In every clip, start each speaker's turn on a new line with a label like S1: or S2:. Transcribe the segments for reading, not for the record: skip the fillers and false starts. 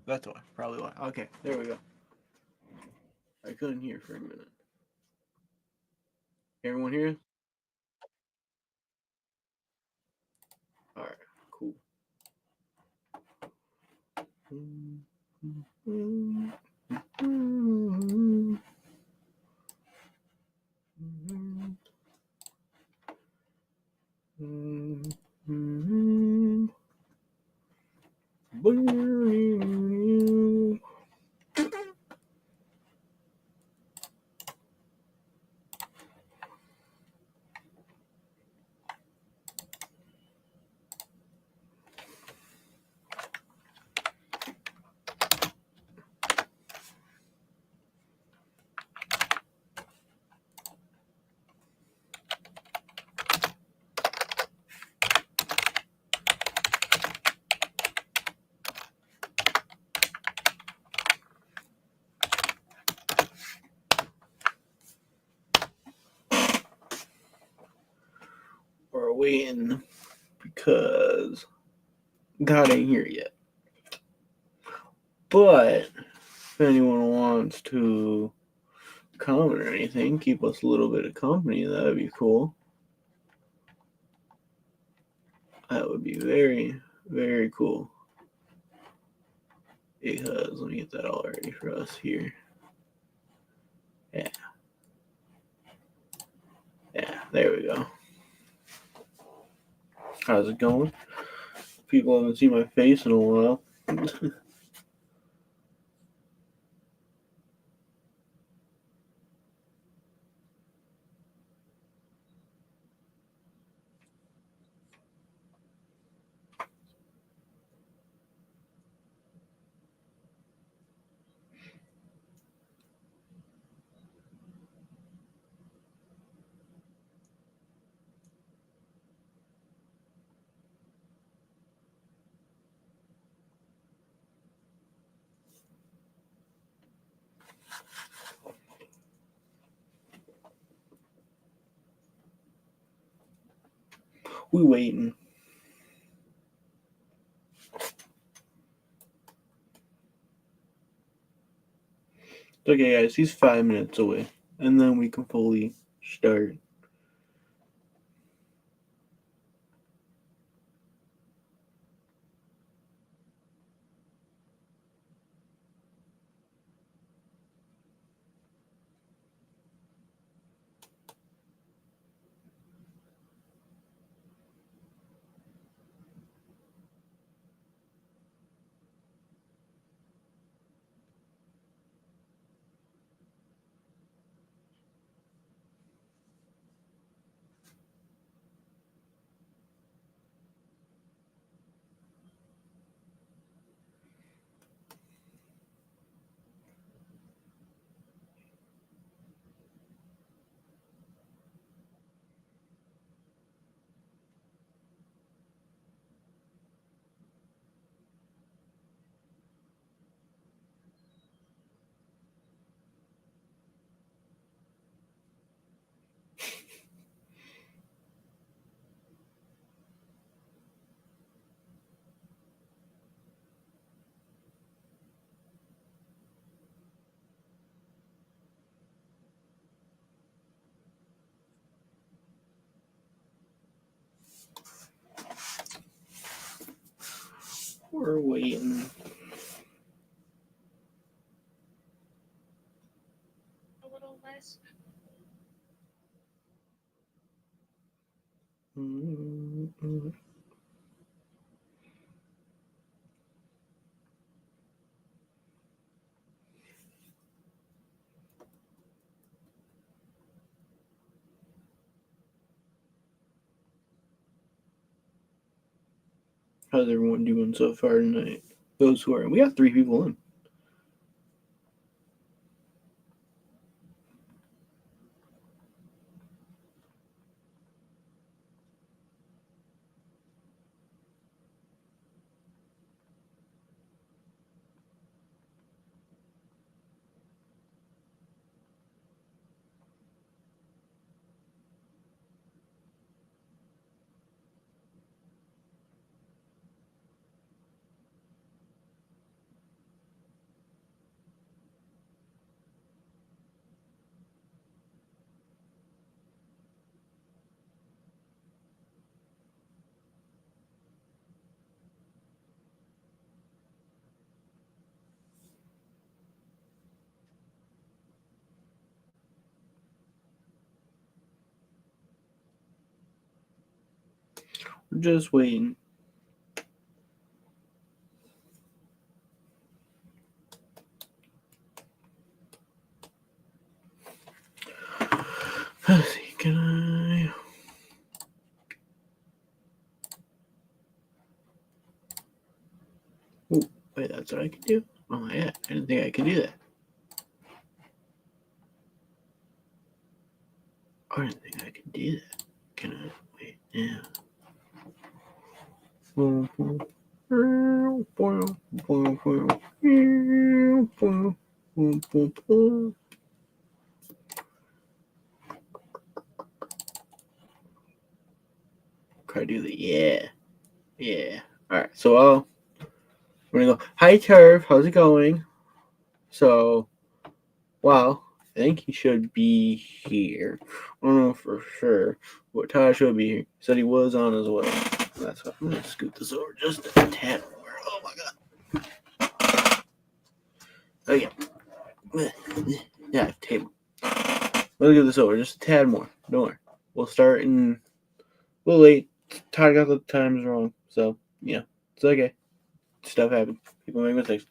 S1: That's why. Probably why. Okay, there we go. I couldn't hear for a minute. Everyone here? All right, cool. We're waiting because God ain't here yet. But if anyone wants to comment or anything, keep us a little bit of company, that would be cool. That would be very, very cool. Because let me get that all ready for us here. Yeah. Yeah, there we go. How's it going? People haven't seen my face in a while. We waiting. Okay, guys, he's 5 minutes away, and then we can fully start. We're waiting.
S2: A little less.
S1: Mm-hmm. How's everyone doing so far tonight? Those who are, we got 3 people in. We're just waiting. Let's see, can I? Ooh, wait, that's what I can do? Oh, yeah, I didn't think I could do that. I didn't think I could do that. Can I? Wait, yeah. Can I do the yeah? Yeah. Alright, so we're gonna go, hi Turf, how's it going? So, well, I think he should be here. I don't know for sure, but Todd should be here. He said he was on as well. That's why I'm gonna scoot this over just a tad more. Oh my god. Okay. Yeah, table. Let's get this over just a tad more. Don't worry. We'll start in a little late. Todd got the times wrong, so yeah, it's okay. Stuff happens. People make mistakes.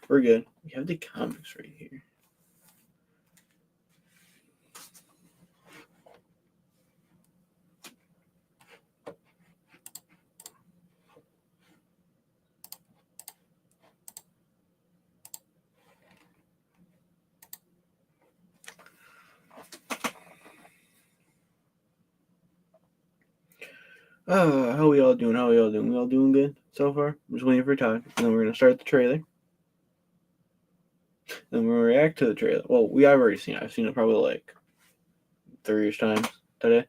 S1: We're good. We have the comics right here. How we all doing? How we all doing? We all doing good so far? I'm just waiting for Todd. And then we're gonna start the trailer. Then we'll react to the trailer. Well, I've already seen it. I've seen it probably like 3-ish times today.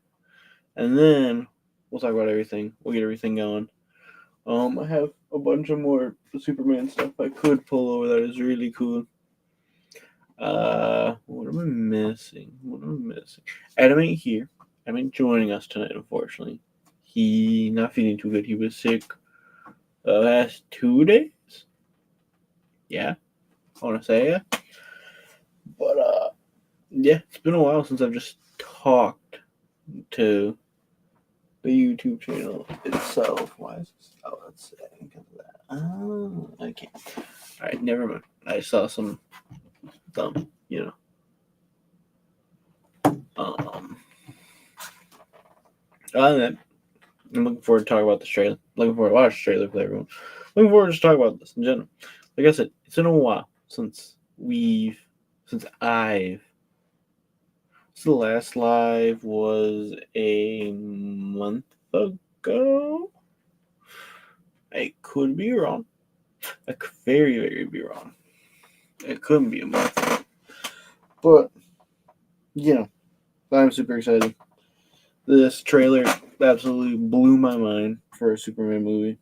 S1: And then we'll talk about everything. We'll get everything going. I have a bunch of more Superman stuff I could pull over that is really cool. What am I missing? Adam ain't here. Adam ain't joining us tonight, unfortunately. He not feeling too good. He was sick the last 2 days. Yeah, I want to say yeah. But yeah, it's been a while since I've just talked to the YouTube channel itself. Why is this? Oh, that's because of that. Oh, okay. All right, never mind. I saw some other than that, I'm looking forward to talk about this trailer. Looking forward to watch the trailer with everyone. Looking forward to just talk about this in general. Like I said, it's been a while since I've. So the last live was a month ago. I could be wrong. I could very, very be wrong. It couldn't be a month ago. But, I'm super excited. This trailer absolutely blew my mind for a Superman movie.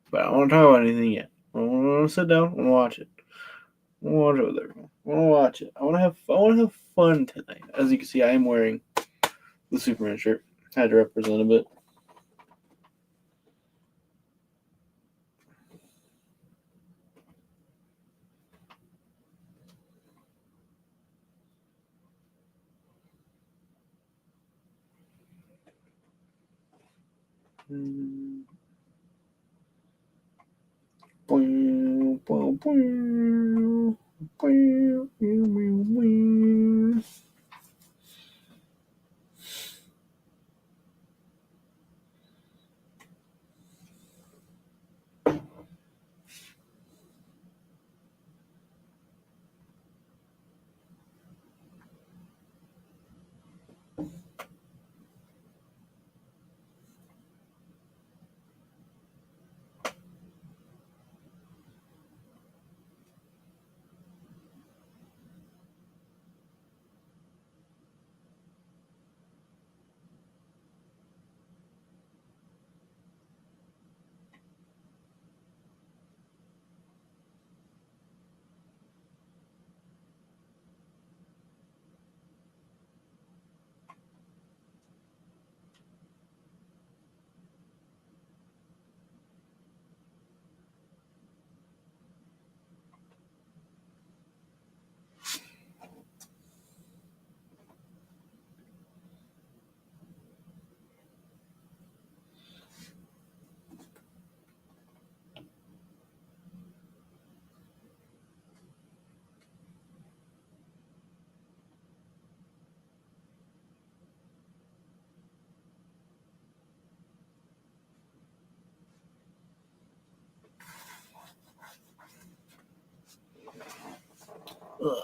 S1: But I don't want to talk about anything yet. I want to sit down. I want to watch it. I want to watch it with everyone. I want to watch it. I want to have fun tonight. As you can see, I am wearing the Superman shirt. I had to represent a bit. Ugh.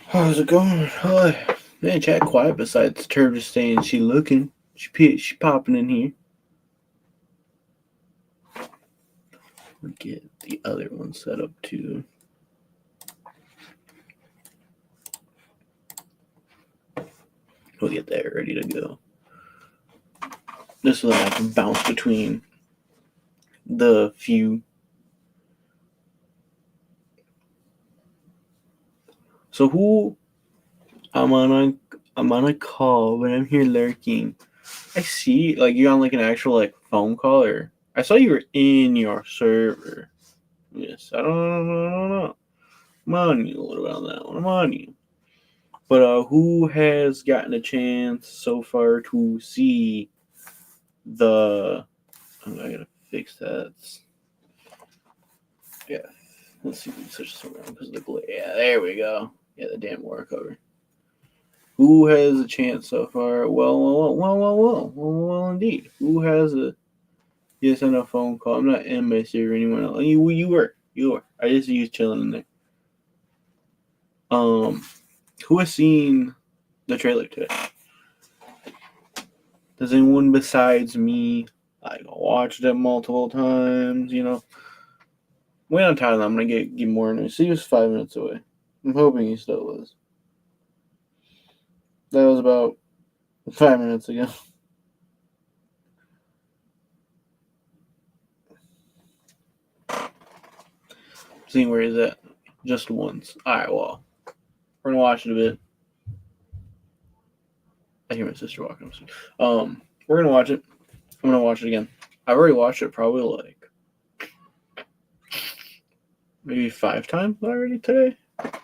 S1: How's it going? Hi. Man, chat quiet besides Turb just saying she looking. She popping in here. We'll get the other one set up too. We'll get that ready to go. Just so that I can bounce between the few. So who? I'm on a call, but I'm here lurking. I see, like you're on like an actual like phone call, or I saw you were in your server. Yes, I don't know. I'm on you a little bit on that one. I'm on you. But who has gotten a chance so far to see the? I gotta fix that. Yeah, let's see if we can switch this around because of the glare. Yeah, there we go. Yeah, the damn war cover. Who has a chance so far? Well, indeed. Who has a yes on a phone call? I'm not in my server anymore. You were. I just used chilling in there. Who has seen the trailer today? Does anyone besides me like watched it multiple times? You know, wait on Tyler. I'm gonna get more news. He was 5 minutes away. I'm hoping he still was. That was about 5 minutes ago. Seeing where he's at. Just once. Alright, well. We're gonna watch it a bit. I hear my sister walking upstairs. We're gonna watch it. I'm gonna watch it again. I've already watched it probably like maybe 5 times already today. If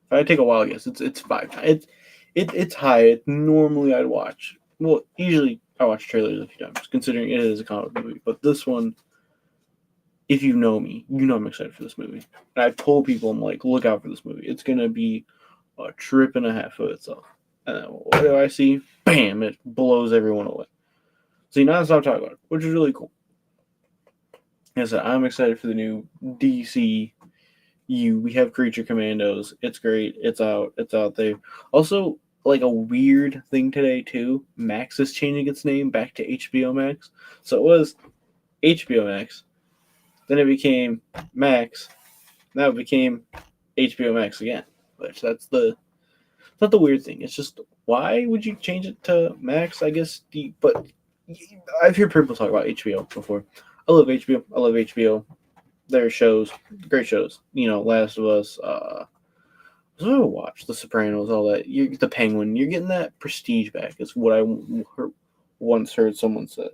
S1: I take a wild guess, it's 5 times. It's high. Normally I'd watch. Well, usually I watch trailers a few times, considering it is a comic movie. But this one, if you know me, you know I'm excited for this movie. And I've told people, I'm like, look out for this movie. It's gonna be a trip and a half of itself. And then what do I see? Bam! It blows everyone away. See, now stop talking about it, which is really cool. Like I said, I'm excited for the new DCU. We have Creature Commandos. It's great. It's out. It's out there. Also, like a weird thing today too. Max is changing its name back to HBO Max. So it was HBO Max. Then it became Max. Now it became HBO Max again. Which that's not the weird thing. It's just why would you change it to Max? I guess but I've heard people talk about HBO before. I love HBO. I love HBO. Their shows, great shows. You know, Last of Us. What I watch? The Sopranos, all that. The Penguin. You're getting that prestige back. Is what I once heard someone say.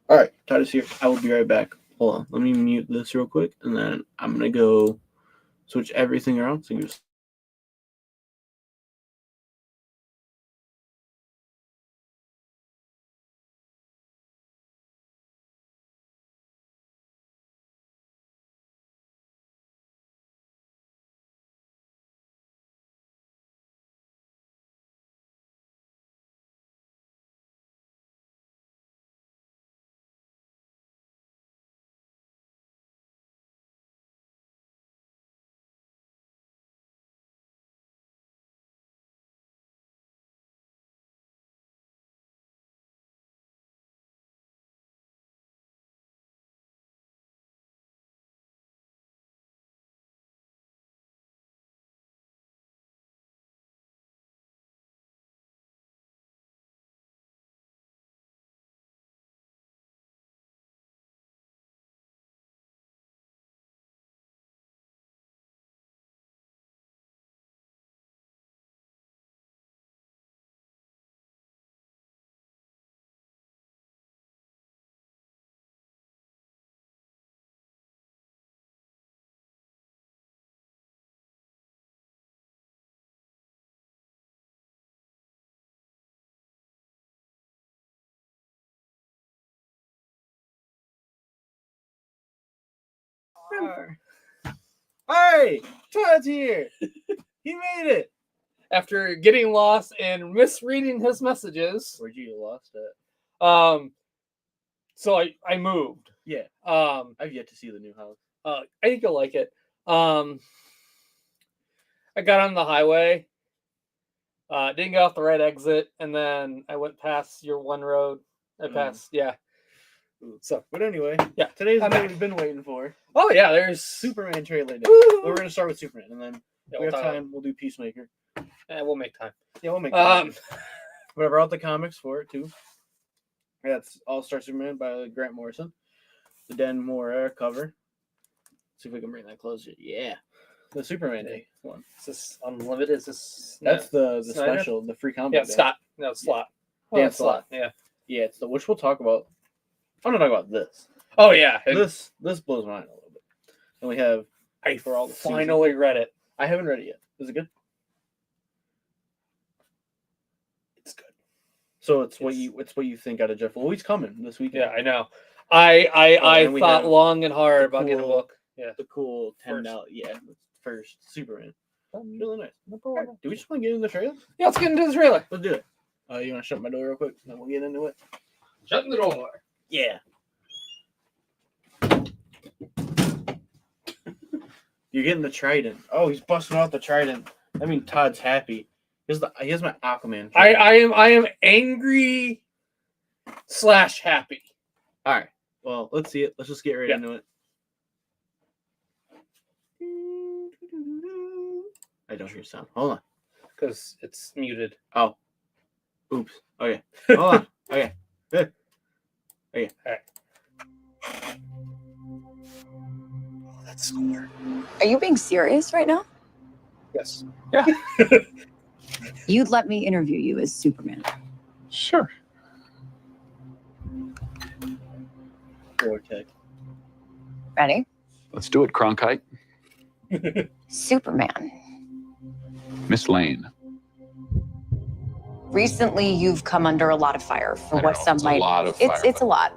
S1: All right, Titus here. I will be right back. Hold on. Let me mute this real quick, and then I'm gonna go switch everything around. So you just Hey, Todd's here. He made it.
S3: After getting lost and misreading his messages.
S1: Where'd you get lost at?
S3: So I moved.
S1: Yeah,
S3: Um,
S1: I've yet to see the new house.
S3: I think you'll like it. I got on the highway. Didn't get off the right exit, and then I went past your one road. I passed, yeah. So,
S1: But anyway,
S3: yeah,
S1: today's the
S3: I'm
S1: day
S3: back.
S1: we've been waiting for.
S3: Oh yeah, there's
S1: Superman trailer day.
S3: Woo!
S1: Well, we're gonna start with Superman, and then
S3: Yeah,
S1: if we have
S3: talk about
S1: time, we'll do Peacemaker.
S3: it. We'll make time.
S1: Yeah, we'll make
S3: Um,
S1: time. But I brought the comics for it too. That's All Star Superman by Grant Morrison. The Dan Moore cover. See if we can bring that closer. Yeah, the Superman Day one.
S3: is this unlimited? Is this?
S1: That's the
S3: Snyder?
S1: special, the free comic.
S3: Yeah,
S1: day.
S3: Scott. No, Slot. Oh,
S1: Dan
S3: that's Slot. Yeah.
S1: Yeah, it's the which we'll talk about. I'm gonna talk about this.
S3: Oh yeah. and
S1: This blows my mind a little bit. And we have
S3: I
S1: for all the
S3: finally read it.
S1: I haven't read it yet. Is it good?
S3: It's good.
S1: So it's what you think out of Jeff. Well, he's coming this weekend.
S3: Yeah, I know. I
S1: and we
S3: thought
S1: have
S3: long and hard
S1: the
S3: about getting a
S1: cool-
S3: book. Yeah.
S1: The cool
S3: First.
S1: $10. Yeah, first Superman. Really nice.
S3: Number
S1: All right,
S3: one.
S1: do we just want to get in the trailer?
S3: Yeah, let's get into the trailer.
S1: Let's do it. You want to shut my door real quick, and then we'll get into it.
S3: Shut the door.
S1: Yeah. You're getting the trident. Oh, he's busting out the trident. I mean, Todd's happy. Here's my Aquaman.
S3: I am angry / happy.
S1: All right. Well, let's see it. Let's just get right
S3: Yeah.
S1: into it. I don't hear sound. Hold on.
S3: Because it's muted.
S1: Oh. Oops. Okay. Hold on. Okay. Good. Okay.
S3: All right. Oh, that score.
S4: Are you being serious right now?
S3: Yes.
S4: You'd let me interview you as Superman.
S3: Sure.
S1: Vortex.
S4: Ready?
S5: Let's do it, Cronkite.
S4: Superman.
S5: Miss Lane.
S4: Recently, you've come under a lot of fire for
S5: I
S4: what
S5: know,
S4: some
S5: it's
S4: might.
S5: a lot of fire.
S4: It's a lot.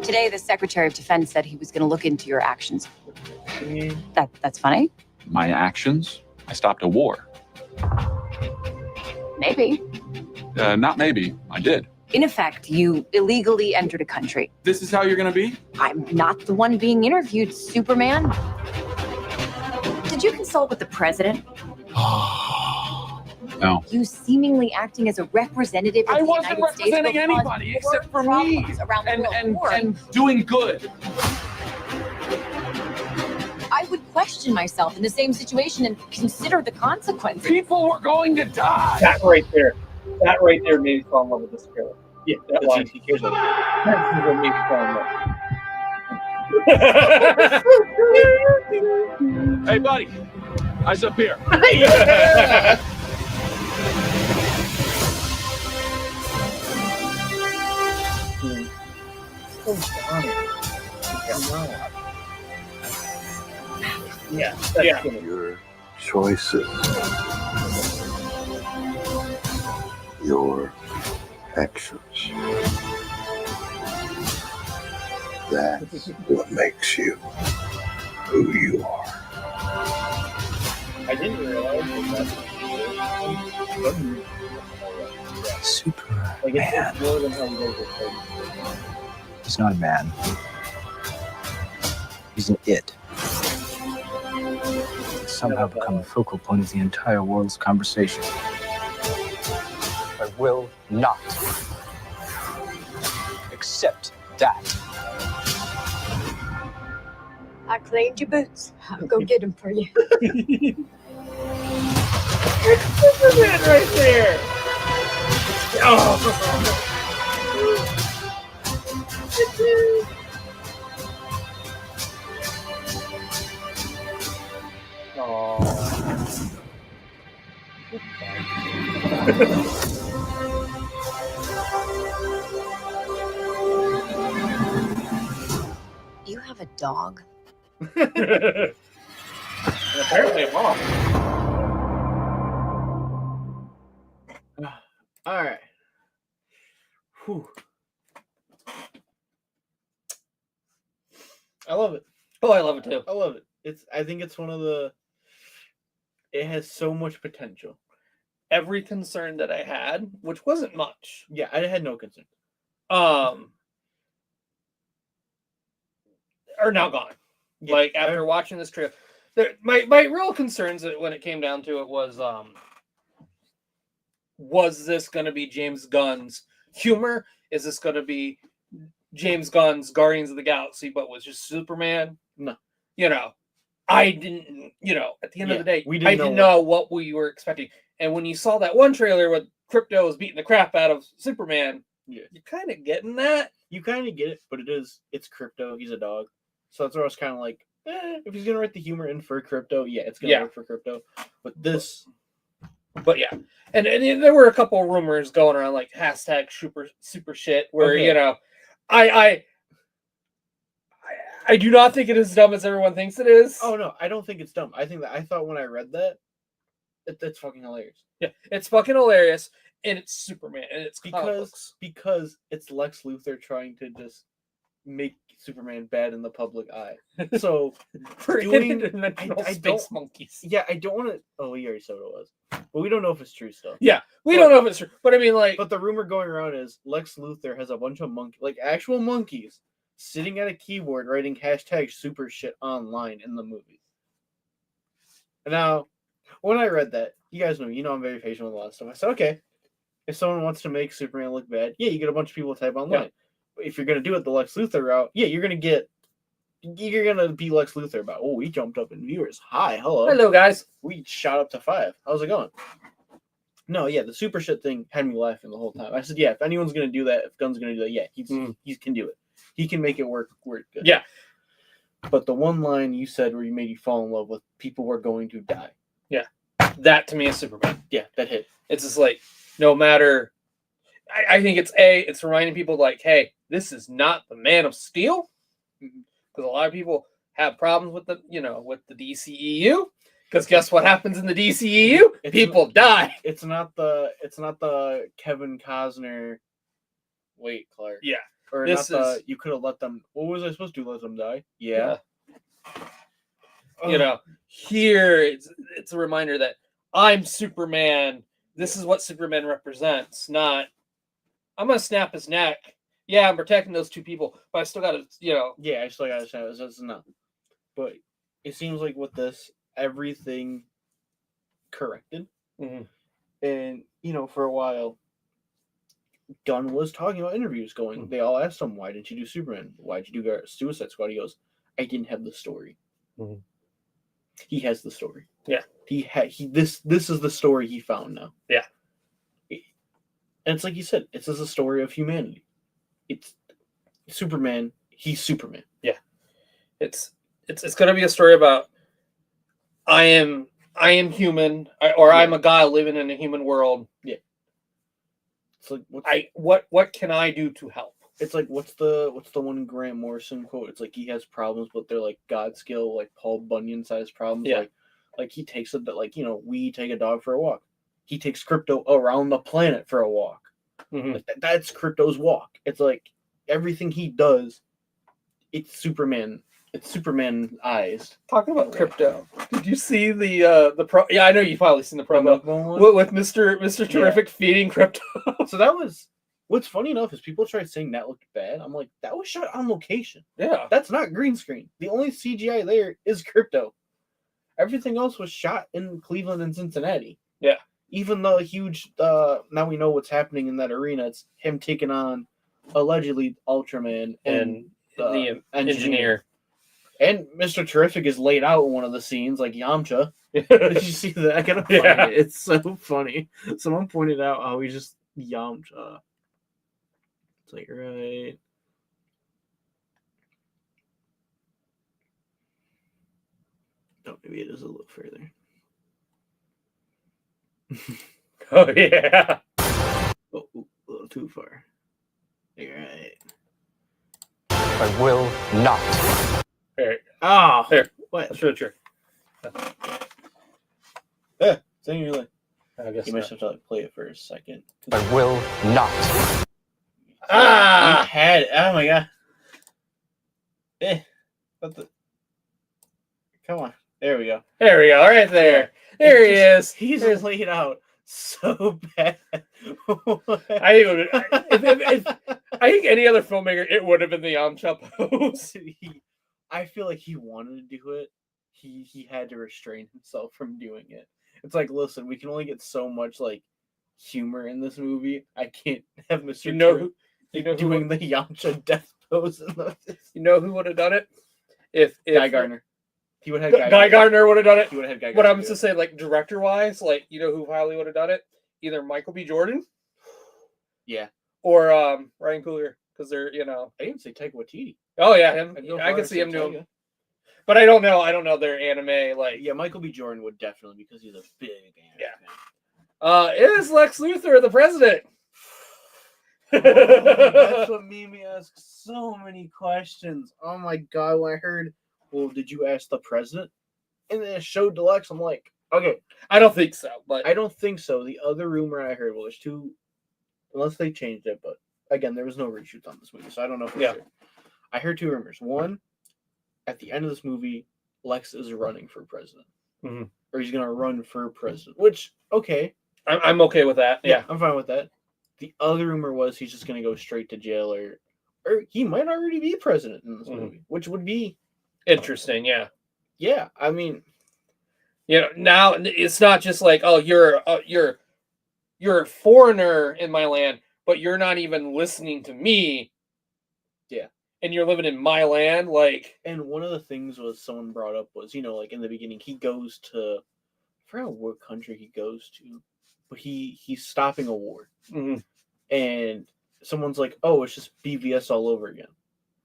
S4: Today, the Secretary of Defense said he was going to look into your actions. That's funny.
S5: My actions? I stopped a war.
S4: Maybe.
S5: Not maybe. I did.
S4: In effect, you illegally entered a country.
S5: This is how you're gonna be?
S4: I'm not the one being interviewed, Superman. Did you consult with the president?
S5: No.
S4: You seemingly acting as a representative of
S5: I
S4: the
S5: wasn't
S4: United States
S5: representing
S4: will cause
S5: anybody
S4: more
S5: except for me.
S4: problems around the world. Or
S5: And doing good.
S4: I would question myself in the same situation and consider the consequences.
S5: People were going to die.
S3: That right there made me fall in love with this trailer.
S1: Yeah,
S3: That
S1: that's
S3: line.
S1: he cares about.
S3: That is what made me fall in love.
S5: Hey, buddy. Eyes up here.
S1: Yeah.
S3: Yeah.
S6: Your choices, your actions. That's what makes you who you are.
S1: I didn't realize that.
S7: Superman.
S1: Like it's more than how you guys are playing.
S7: He's not a man. He's an it. He's somehow become the focal point of the entire world's conversation. I will not accept that.
S4: I cleaned your boots. I'll go get them for you.
S3: Superman right there. Oh.
S4: You have a dog?
S1: Apparently, I'm off. All right. Whew. I love it.
S3: Oh, I love it too.
S1: I love it. I think it's one of the. It has so much potential,
S3: every concern that I had, which wasn't much.
S1: Yeah, I had no concern.
S3: Are now gone.
S1: Yeah,
S3: Like after watching this trailer, my real concerns when it came down to it was this going to be James Gunn's humor? Is this going to be James Gunn's Guardians of the Galaxy, but was just Superman?
S1: No.
S3: I didn't, at the end of the day,
S1: we
S3: I
S1: didn't
S3: didn't know what we were expecting. And when you saw that one trailer with Crypto was beating the crap out of Superman,
S1: Yeah.
S3: you're kind of getting that.
S1: You kind of get it, but it's Crypto. He's a dog. So that's where I was kind of like, if he's going to write the humor in for Crypto, yeah, it's going to work for Crypto. But this...
S3: But yeah, and there were a couple of rumors going around like hashtag super shit where I do not think it is as dumb as everyone thinks it is.
S1: Oh no, I don't think it's dumb. I thought when I read that, it's fucking hilarious.
S3: Yeah, it's fucking hilarious, and it's Superman, and it's
S1: because it's Lex Luthor trying to just make Superman bad in the public eye. So
S3: we're
S1: doing
S3: I space monkeys.
S1: Yeah, I don't want to. Oh, we already said what it was, but we don't know if it's true still.
S3: Yeah, we don't know if it's true, but I mean, like,
S1: but the rumor going around is Lex Luthor has a bunch of actual monkeys, sitting at a keyboard writing hashtag super shit online in the movie. Now, when I read that, you guys know, I'm very patient with a lot of stuff. I said, okay, if someone wants to make Superman look bad, yeah, you get a bunch of people to type online. Yeah. But if you're going to do it the Lex Luthor route, yeah, you're going to be Lex Luthor about, oh, we jumped up in viewers. Hi,
S3: hello, guys.
S1: We shot up to 5. How's it going? No, yeah, the super shit thing had me laughing the whole time. I said, yeah, if anyone's going to do that, if Gunn's going to do that, yeah, he can do it. He can make it work good.
S3: Yeah.
S1: But the one line you said where you made you fall in love with, people were going to die.
S3: Yeah. That to me is Superman.
S1: Yeah, that hit.
S3: It's just like, no matter, I think it's reminding people like, hey, this is not the Man of Steel. Because a lot of people have problems with with the DCEU. Because guess what happens in the DCEU? People die.
S1: It's not the Kevin Costner. Wait, Clark.
S3: Yeah.
S1: Or you could have let them. What was I supposed to do? Let them die? Yeah.
S3: Here it's a reminder that I'm Superman. This is what Superman represents. Not, I'm gonna snap his neck. Yeah, I'm protecting those two people, but I still gotta,
S1: Yeah, I still gotta snap. It's not. But it seems like with this, everything corrected.
S3: Mm-hmm.
S1: And for a while, Gunn was talking about interviews going. They all asked him, why didn't you do Superman? Why'd you do Suicide Squad? He goes, I didn't have the story.
S3: Mm-hmm.
S1: He has the story.
S3: Yeah.
S1: This is the story he found now.
S3: Yeah.
S1: And it's like you said, it's just a story of humanity. It's Superman. He's Superman.
S3: Yeah. It's gonna be a story about I am human, I'm a guy living in a human world.
S1: Yeah. It's like
S3: what can I do to help?
S1: It's like what's the one Grant Morrison quote? It's like he has problems, but they're like God scale, like Paul Bunyan sized problems.
S3: Yeah.
S1: Like he takes we take a dog for a walk. He takes Crypto around the planet for a walk.
S3: Mm-hmm.
S1: Like that's Crypto's walk. It's like everything he does, it's Superman. It's Superman eyes.
S3: Talking about Crypto, did you see the pro? Yeah, I know you've probably seen the promo with Mr. Terrific feeding Crypto.
S1: So that was what's funny enough is people tried saying that looked bad. I'm like, that was shot on location.
S3: Yeah,
S1: that's not green screen. The only CGI there is Crypto. Everything else was shot in Cleveland and Cincinnati.
S3: Yeah,
S1: even the huge. Now we know what's happening in that arena. It's him taking on allegedly Ultraman and
S3: the engineer.
S1: And Mr. Terrific is laid out in one of the scenes, like Yamcha. Did you see that? I gotta find it. It's so funny. Someone pointed out how he's just Yamcha. It's like, right. Oh, maybe it is a little further.
S3: Oh, yeah.
S1: Oh, a little too far. You're right.
S8: I will not.
S3: There.
S1: Oh,
S3: there.
S1: What?
S3: That's really true.
S1: Yeah, so you're like,
S3: I guess
S1: you might have to play it for a second.
S8: I will not.
S1: Ah, had it. Oh my god. Come on. There we go.
S3: There we go. Right there. There he is.
S1: He's laid out. so bad.
S3: I think any other filmmaker, it would have been the Yamcha pose.
S1: I feel like he wanted to do it. He had to restrain himself from doing it. It's like, listen, we can only get so much like humor in this movie. I can't have Mr.
S3: You know
S1: True
S3: You know
S1: doing the Yamcha death pose in this.
S3: You know who would have done it? If
S1: Guy Gardner. He would have had
S3: Guy Gardner would have done it.
S1: He would have had Guy
S3: But
S1: Gardner.
S3: I'm just saying, like director wise, like you know who probably would have done it? Either Michael B. Jordan,
S1: Yeah.
S3: or Ryan Coogler, because they're
S1: I didn't say Taika Waititi.
S3: Oh yeah, him.
S1: I'd go
S3: I
S1: for
S3: can see him doing.
S1: Taika.
S3: But I don't know. I don't know their anime. Like
S1: Yeah, Michael B. Jordan would definitely, because he's a big anime
S3: Yeah. Is Lex Luthor the president?
S1: fan. That's what made me ask so many questions. Oh my god, when I heard, well, did you ask the president? And then it showed Deluxe, I'm like, okay,
S3: I don't think so. But
S1: I don't think so. The other rumor I heard, well, there's two, unless they changed it, but again, there was no reshoots on this movie, so I don't know for
S3: Yeah.
S1: sure. I heard two rumors. One, at the end of this movie, Lex is running for president.
S3: Mhm.
S1: Or he's going to run for president, which, okay.
S3: I'm okay with that. Yeah.
S1: I'm fine with that. The other rumor was he's just going to go straight to jail, or he might already be president in this
S3: Mhm.
S1: movie, which would be,
S3: Interesting. Yeah.
S1: yeah, I mean,
S3: You know, now it's not just like, oh, you're a foreigner in my land, but you're not even listening to me.
S1: Yeah.
S3: And you're living in my land, like
S1: and one of the things was someone brought up was, like in the beginning, he goes to, I forgot what country he goes to, but he's stopping a war.
S3: mhm.
S1: And someone's like, "Oh, it's just BVS all over again."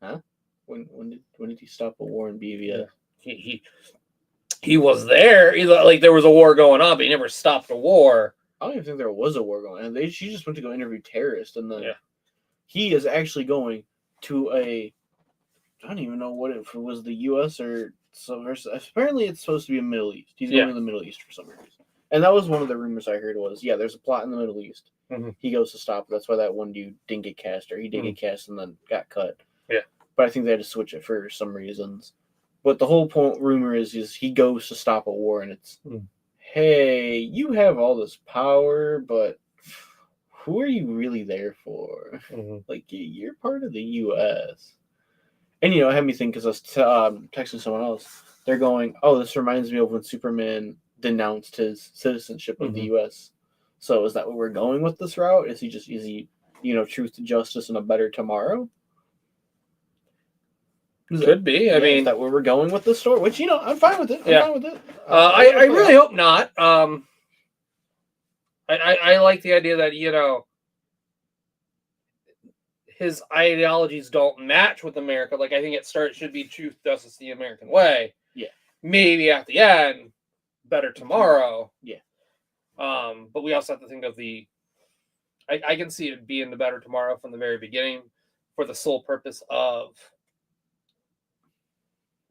S1: Huh? When did he stop a war in BVS?
S3: He was there. Like there was a war going on, but he never stopped a war.
S1: I don't even think there was a war going on. She just went to go interview terrorists, and then
S3: Yeah.
S1: he is actually going to I don't even know what it was, the U.S. or some. Apparently, it's supposed to be in the Middle East. He's
S3: Yeah.
S1: going to the Middle East for some reason, and that was one of the rumors I heard was, yeah, there's a plot in the Middle East.
S3: Mhm.
S1: He goes to stop. That's why that one dude didn't get cast, or he did get cast and then got cut.
S3: Yeah.
S1: But I think they had to switch it for some reasons. But the whole point rumor is he goes to stop a war, and it's, hey, you have all this power, but who are you really there for? Like, you're part of the U.S. And, it had me think, because I was texting someone else. They're going, oh, this reminds me of when Superman denounced his citizenship of the U.S. So is that what we're going with this route? Is he truth to justice and a better tomorrow?
S3: Could be. I mean,
S1: is that where we're going with this story? Which, I'm fine with it. I'm fine with it.
S3: I really hope not. I like the idea that his ideologies don't match with America. Like I think should be truth, justice, the American way.
S1: Yeah.
S3: Maybe at the end, better tomorrow.
S1: Yeah.
S3: But we also have to think of I can see it being the better tomorrow from the very beginning, for the sole purpose of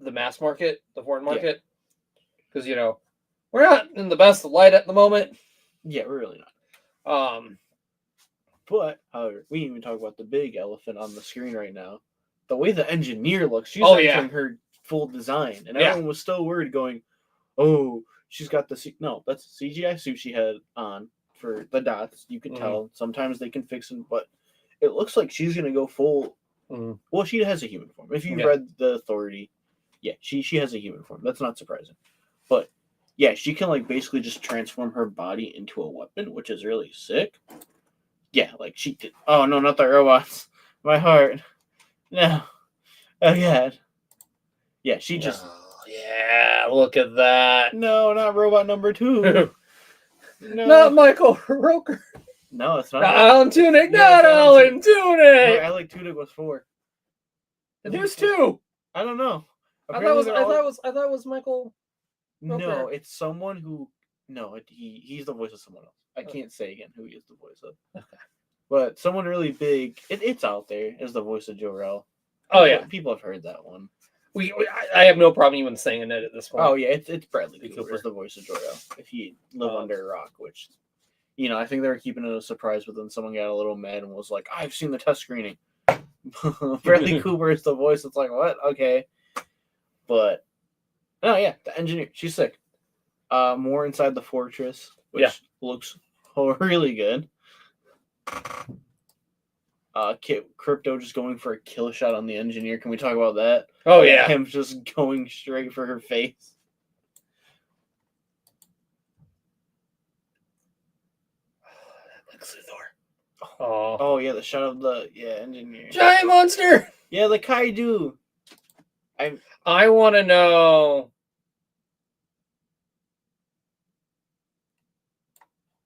S3: the mass market, the foreign market, because we're not in the best light at the moment.
S1: Yeah, we're really not. But however, we didn't even talk about the big elephant on the screen right now. The way the engineer looks, she's entering her full design, and everyone was still worried, going, "Oh, she's got the no, that's a CGI suit she had on for the dots. You can tell. Sometimes they can fix them, but it looks like she's gonna go full. Well, she has a human form. If you've read The Authority, she has a human form. That's not surprising, but yeah, she can basically just transform her body into a weapon, which is really sick. Yeah, she did. Oh no, not the robots. My heart. No. Oh god. Yeah, she just.
S3: Yeah, look at that.
S1: No, not robot number 2. No.
S3: Not Michael Roker.
S1: No, it's not.
S3: Not Alan Tudyk.
S1: No,
S3: Not
S1: it's
S3: Alan Tudyk.
S1: I like Tudyk was 4.
S3: And who's 2?
S1: I don't know.
S3: I thought it was Michael.
S1: No, it's someone who. No, he's the voice of someone else. I can't say again who he is the voice of.
S3: Okay.
S1: But someone really big. It's out there as the voice of Jor-El.
S3: Oh yeah,
S1: people have heard that one.
S3: I have no problem even saying it at this point.
S1: Oh yeah, it's Bradley Cooper is the voice of Jor-El. If you live under a rock, which, I think they were keeping it a surprise, but then someone got a little mad and was like, "I've seen the test screening." Bradley Cooper is the voice. It's like, what? Okay, but oh yeah, the engineer, she's sick. More inside the fortress, which looks really good. Crypto just going for a kill shot on the engineer. Can we talk about that?
S3: Oh yeah.
S1: Him just going straight for her face. Lex Luthor.
S3: Oh.
S1: Oh yeah, the shot of the engineer.
S3: Giant monster.
S1: Yeah, the Kaiju.
S3: I want to know.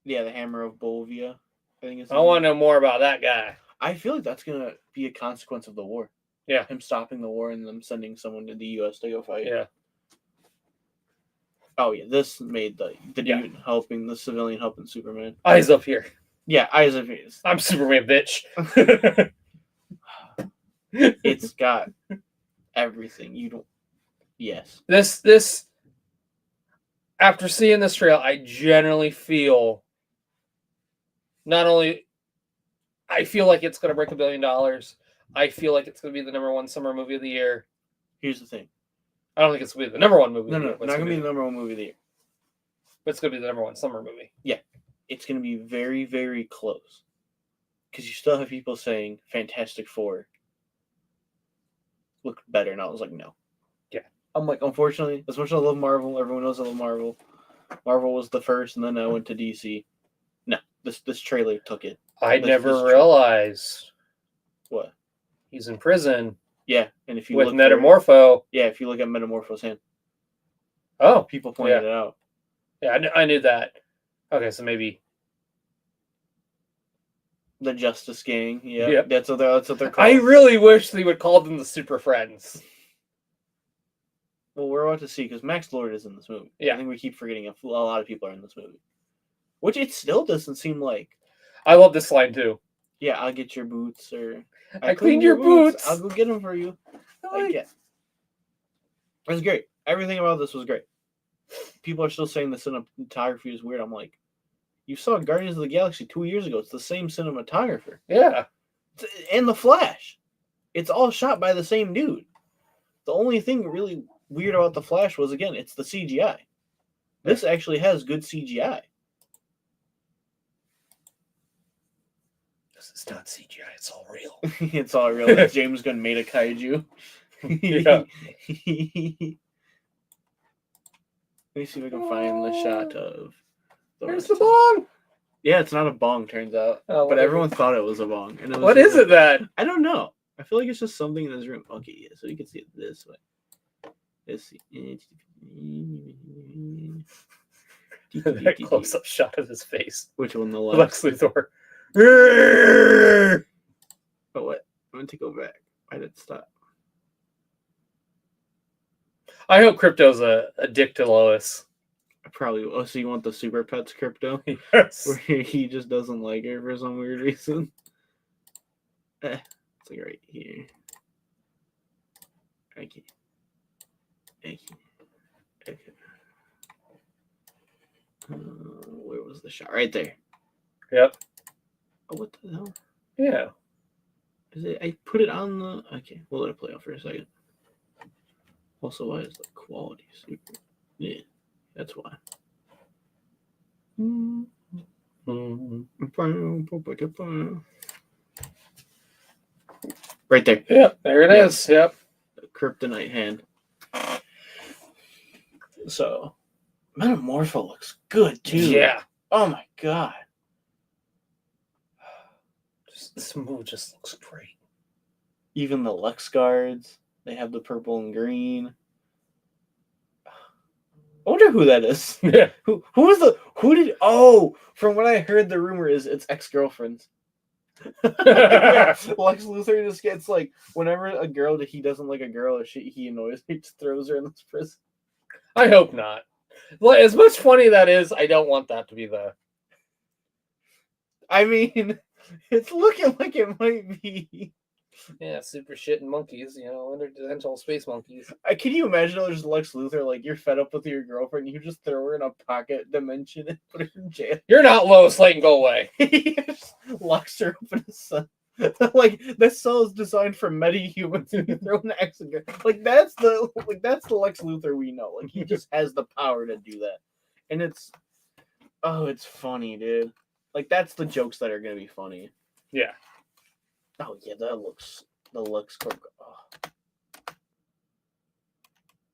S1: Yeah, the Hammer of Bolivia. I think it's.
S3: I want to know more about that guy.
S1: I feel like that's gonna be a consequence of the war.
S3: Yeah.
S1: Him stopping the war and them sending someone to the U.S. to go fight.
S3: Yeah.
S1: Oh yeah, this made the
S3: Yeah.
S1: dude helping the civilian helping Superman.
S3: Eyes up here.
S1: Yeah, eyes of his.
S3: I'm Superman, bitch.
S1: It's got everything. You don't. Yes.
S3: This. After seeing this trail, I generally feel. Not only. I feel like it's going to break $1 billion. I feel like it's going to be the #1 summer movie of the year.
S1: Here's the thing.
S3: I don't think it's going to be the #1 movie.
S1: No,
S3: of the
S1: no,
S3: year, but
S1: not
S3: it's
S1: gonna be the #1 movie of the year.
S3: But it's going to be the #1 summer movie.
S1: It's gonna be very, very close. Because you still have people saying Fantastic Four looked better, and I was like, no.
S3: Yeah.
S1: I'm like, unfortunately, as much as I love Marvel, everyone knows I love Marvel. Marvel was the first, and then I went to DC. No, this trailer took it.
S3: I
S1: This-
S3: never
S1: this-
S3: realized
S1: What?
S3: he's in prison
S1: Yeah, and if you
S3: with
S1: look
S3: Metamorpho.
S1: if you look at Metamorpho's hand,
S3: Oh,
S1: people pointed it out.
S3: yeah, I knew that. Okay, so maybe.
S1: The Justice Gang, yeah,
S3: Yep.
S1: that's what they're called.
S3: I really wish they would call them the Super Friends.
S1: Well, we're about to see because Max Lord is in this movie.
S3: Yeah.
S1: I think we keep forgetting a lot of people are in this movie, which it still doesn't seem like.
S3: I love this line too.
S1: Yeah, I'll get your boots, or
S3: I cleaned your boots.
S1: I'll go get them for you. Like, yeah, it was great. Everything about this was great. People are still saying the cinematography is weird. I'm like, you saw Guardians of the Galaxy 2 years ago. It's the same cinematographer.
S3: Yeah.
S1: And The Flash. It's all shot by the same dude. The only thing really weird about The Flash was, again, it's the CGI. This actually has good CGI.
S3: This is not CGI. It's all real.
S1: It's all real. Like James Gunn made a kaiju.
S3: Yeah.
S1: Let me see if I can find the shot of.
S3: There's the bong.
S1: Yeah, it's not a bong, turns out.
S3: Oh,
S1: but
S3: whatever.
S1: everyone thought it was a bong. And
S3: What is it then?
S1: I don't know. I feel like it's just something in this room. Okay, yeah, so you can see it this way. Let's see.
S3: That close-up shot of his face.
S1: Which one? The
S3: Lex
S1: left?
S3: Luthor.
S1: Oh, what? I'm going to go back. Why did it stop?
S3: I hope Crypto's a dick to Lois.
S1: I probably. Oh, so you want the Super Pets Crypto?
S3: Yes.
S1: Where he just doesn't like her for some weird reason. It's like right here. Okay. Where was the shot? Right there.
S3: Yep.
S1: Oh, what the hell?
S3: Yeah.
S1: Is it? I put it on the. Okay, we'll let it play out for a second. Also, why is the quality super? Yeah, that's why. Right there.
S3: Yep. There it is. Yep.
S1: The Kryptonite hand. So, Metamorpho looks good too.
S3: Yeah.
S1: Oh my god.
S3: This movie just looks great.
S1: Even the Lex guards, they have the purple and green. I wonder who that is.
S3: Yeah.
S1: Who did? From what I heard, the rumor is it's ex-girlfriends. Lex Luthor just gets like whenever a girl that he doesn't like a girl or he annoys, he just throws her in this prison.
S3: I hope not. Well, as much funny that is, I don't want that to be the.
S1: I mean, it's looking like it might be.
S3: Yeah, super shit and monkeys, interdimensional space monkeys.
S1: Can you imagine there's Lex Luthor, like you're fed up with your girlfriend, you just throw her in a pocket dimension and put her in jail.
S3: You're not Lois Lane, go away.
S1: He just locks her up in a cell. Like that cell is designed for meta-humans and you throw an extra. Like that's the Lex Luthor we know. Like he just has the power to do that. And it's funny, dude. Like that's the jokes that are gonna be funny.
S3: Yeah.
S1: Oh yeah, the looks. Oh.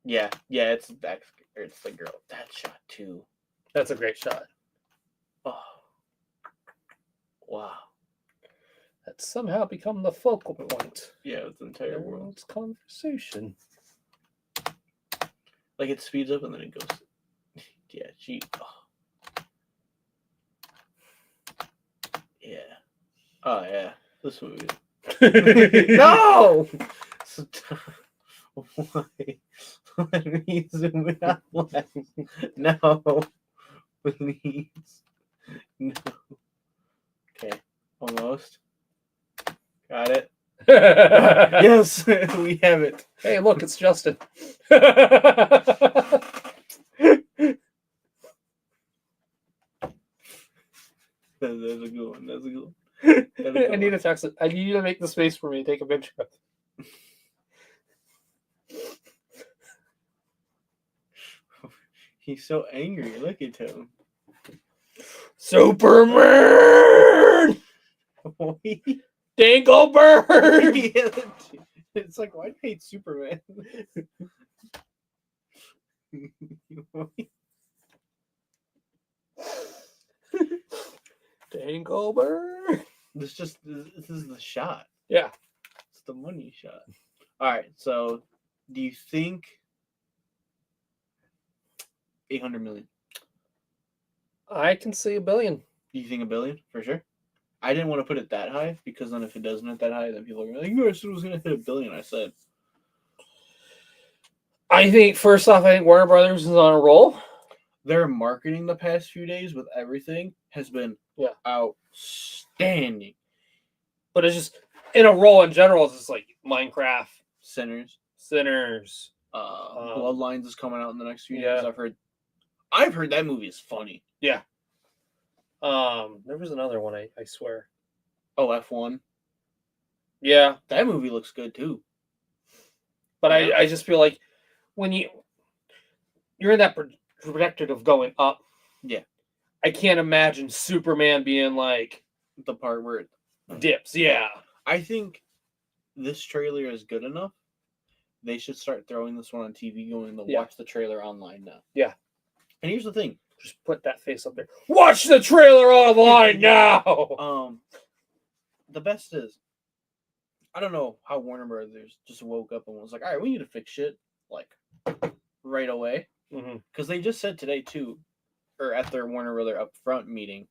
S1: Yeah, it's that. It's the girl. That shot too.
S3: That's a great shot.
S1: Oh. Wow.
S3: That's somehow become the focal point.
S1: Yeah, it's the entire world.
S3: World's conversation.
S1: Like it speeds up and then it goes. Yeah, gee. Oh. Yeah. Oh yeah. This movie. No. Stop. Why? Let me zoom in on left. No. Please. No. Okay. Almost. Got it. Yes, we have it.
S3: Hey, look, it's Justin.
S1: That's a good one. That's a good one. That's a good
S3: I need
S1: one.
S3: to text it. I need you to make the space for me to take a picture of it.
S1: He's so angry. Look at him.
S3: Superman! Dangleberg!
S1: Yeah, it's like, why do you hate Superman?
S3: Dangleberg!
S1: This is the shot.
S3: Yeah.
S1: It's the money shot. All right. So, do you think 800 million?
S3: I can see $1 billion.
S1: Do you think $1 billion for sure? I didn't want to put it that high because then if it doesn't hit that high, then people are gonna be like, "You guys said it was gonna hit $1 billion." I said,
S3: I think, first off, I think Warner Brothers is on a roll.
S1: their marketing the past few days with everything has been outstanding.
S3: But it's just, in a roll in general, it's just like Minecraft,
S1: Sinners,
S3: Sinners.
S1: Bloodlines is coming out in the next few
S3: yeah.
S1: days. I've heard that movie is funny.
S3: Yeah. There was another one, I swear.
S1: Oh, F1.
S3: Yeah.
S1: That movie looks good too.
S3: But
S1: Yeah.
S3: I just feel like when you're in that trajectory of going up.
S1: Yeah.
S3: I can't imagine Superman being like
S1: The part where it
S3: dips. Yeah.
S1: I think this trailer is good enough. They should start throwing this one on TV, going to watch the trailer online now.
S3: Yeah.
S1: And here's the thing.
S3: Just put that face up there. Watch the trailer online now.
S1: The best is, I don't know how Warner Brothers just woke up and was like, all right, we need to fix shit like right away. Because they just said today too, or at their Warner Brother Upfront meeting,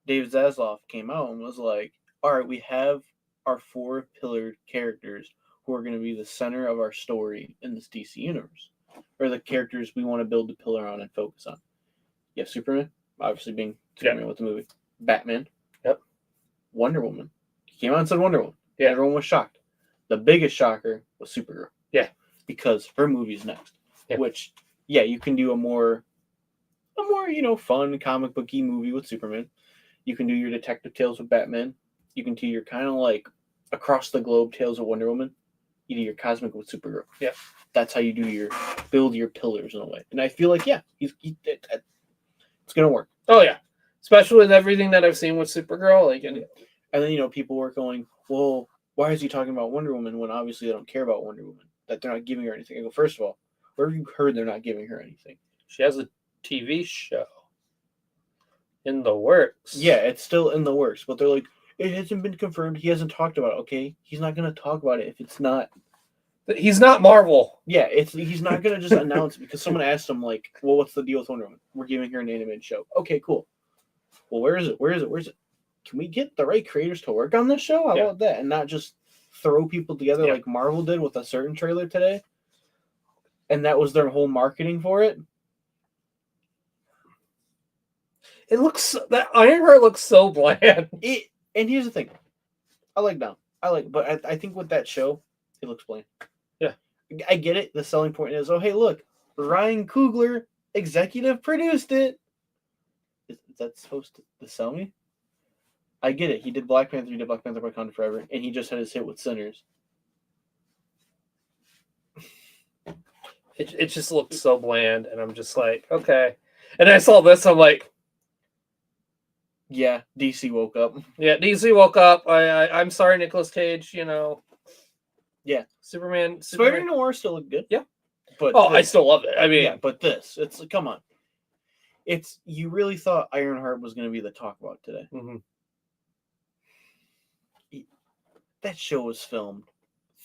S1: Dave Zaslav came out and was like, all right, we have our 4 pillared characters who are going to be the center of our story in this DC universe, or the characters we want to build the pillar on and focus on. You have Superman, obviously being Superman with the movie. Batman.
S3: Yep.
S1: Wonder Woman. He came out and said Wonder Woman.
S3: Yeah.
S1: Everyone was shocked. The biggest shocker was Supergirl.
S3: Yeah.
S1: Because her movie's next.
S3: Yeah.
S1: Which, yeah, you can do a more, fun comic booky movie with Superman. You can do your detective tales with Batman. You can do your kind of like across the globe tales with Wonder Woman. You do your cosmic with Supergirl.
S3: Yeah. That's
S1: how you do build your pillars in a way. And I feel like, it's going to work.
S3: Oh, yeah. Especially with everything that I've seen with Supergirl.
S1: And then, people were going, well, why is he talking about Wonder Woman when obviously they don't care about Wonder Woman? That they're not giving her anything. I go, first of all, where have you heard they're not giving her anything?
S3: She has a TV show in the works.
S1: Yeah, it's still in the works. But they're like, it hasn't been confirmed. He hasn't talked about it. Okay, he's not going to talk about it if it's not.
S3: He's not Marvel.
S1: Yeah, he's not going to just announce it because someone asked him, like, well, what's the deal with Wonder Woman? We're giving her an animated show. Okay, cool. Well, where is it? Where is it? Can we get the right creators to work on this show? How about that? And not just throw people together like Marvel did with a certain trailer today. And that was their whole marketing for it.
S3: It looks, that Ironheart looks so bland.
S1: And here's the thing. But I think with that show, it looks bland.
S3: Yeah.
S1: I get it. The selling point is, oh, hey, look, Ryan Coogler executive produced it. Is that supposed to sell me? I get it. He did Black Panther. He did Black Panther Wakanda Forever. And he just had his hit with Sinners.
S3: It just looked so bland. And I'm just like, okay. And I saw this. I'm like,
S1: Yeah, DC woke up.
S3: Yeah, DC woke up. I'm sorry, Nicolas Cage.
S1: Yeah.
S3: Superman.
S1: Spider Noir still looked good.
S3: Yeah.
S1: But
S3: Oh, I still love it. I mean,
S1: yeah, but it's come on. You really thought Ironheart was going to be the talk about today.
S3: mhm.
S1: That show was filmed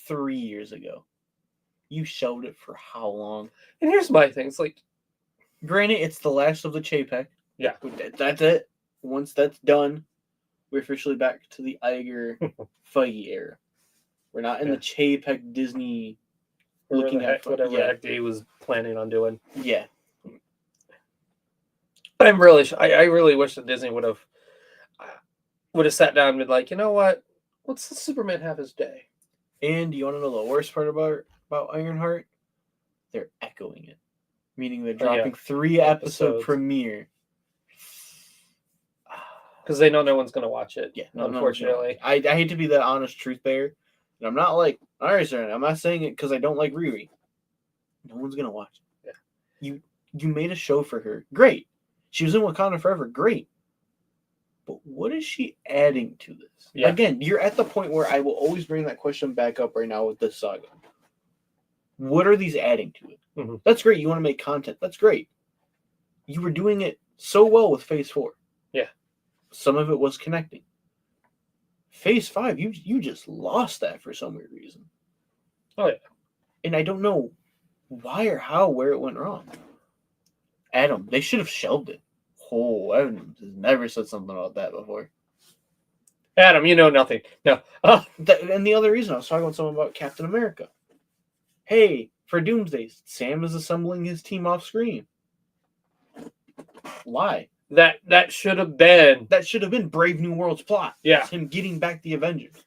S1: 3 years ago. You shelved it for how long?
S3: And here's my thing. It's like,
S1: Granted, it's the last of the Chapek.
S3: Yeah.
S1: That's it. Once that's done, we're officially back to the Iger Feige era. We're not in the Chapek Disney looking at
S3: whatever
S1: yeah.
S3: heck he was planning on doing.
S1: Yeah.
S3: I'm really, I really wish that Disney would have sat down and been like, you know what? Let's let Superman have his day.
S1: And you want to know the worst part about Ironheart? They're echoing it. Meaning they're dropping 3 episode premiere.
S3: Because they know no one's going to watch it.
S1: Yeah,
S3: unfortunately.
S1: I hate to be that honest truth bearer. And I'm not like, all right, sir, I'm not saying it because I don't like Riri. No one's going to watch it. Yeah. You made a show for her. Great. She was in Wakanda Forever. Great. But what is she adding to this?
S3: Yeah.
S1: Again, you're at the point where I will always bring that question back up right now with this saga. What are these adding to it?
S3: Mhm.
S1: That's great. You want to make content. That's great. You were doing it so well with Phase 4.
S3: Yeah.
S1: Some of it was connecting. Phase 5, you just lost that for some weird reason.
S3: Oh, yeah.
S1: And I don't know why or how, where it went wrong. Adam, they should have shelved it. Oh, Adam has never said something about that before.
S3: Adam, you know nothing. No.
S1: And the other reason I was talking with someone about Captain America. Hey, for Doomsday, Sam is assembling his team off screen. Why?
S3: That should have been.
S1: That should have been Brave New World's plot.
S3: Yeah.
S1: It's him getting back the Avengers.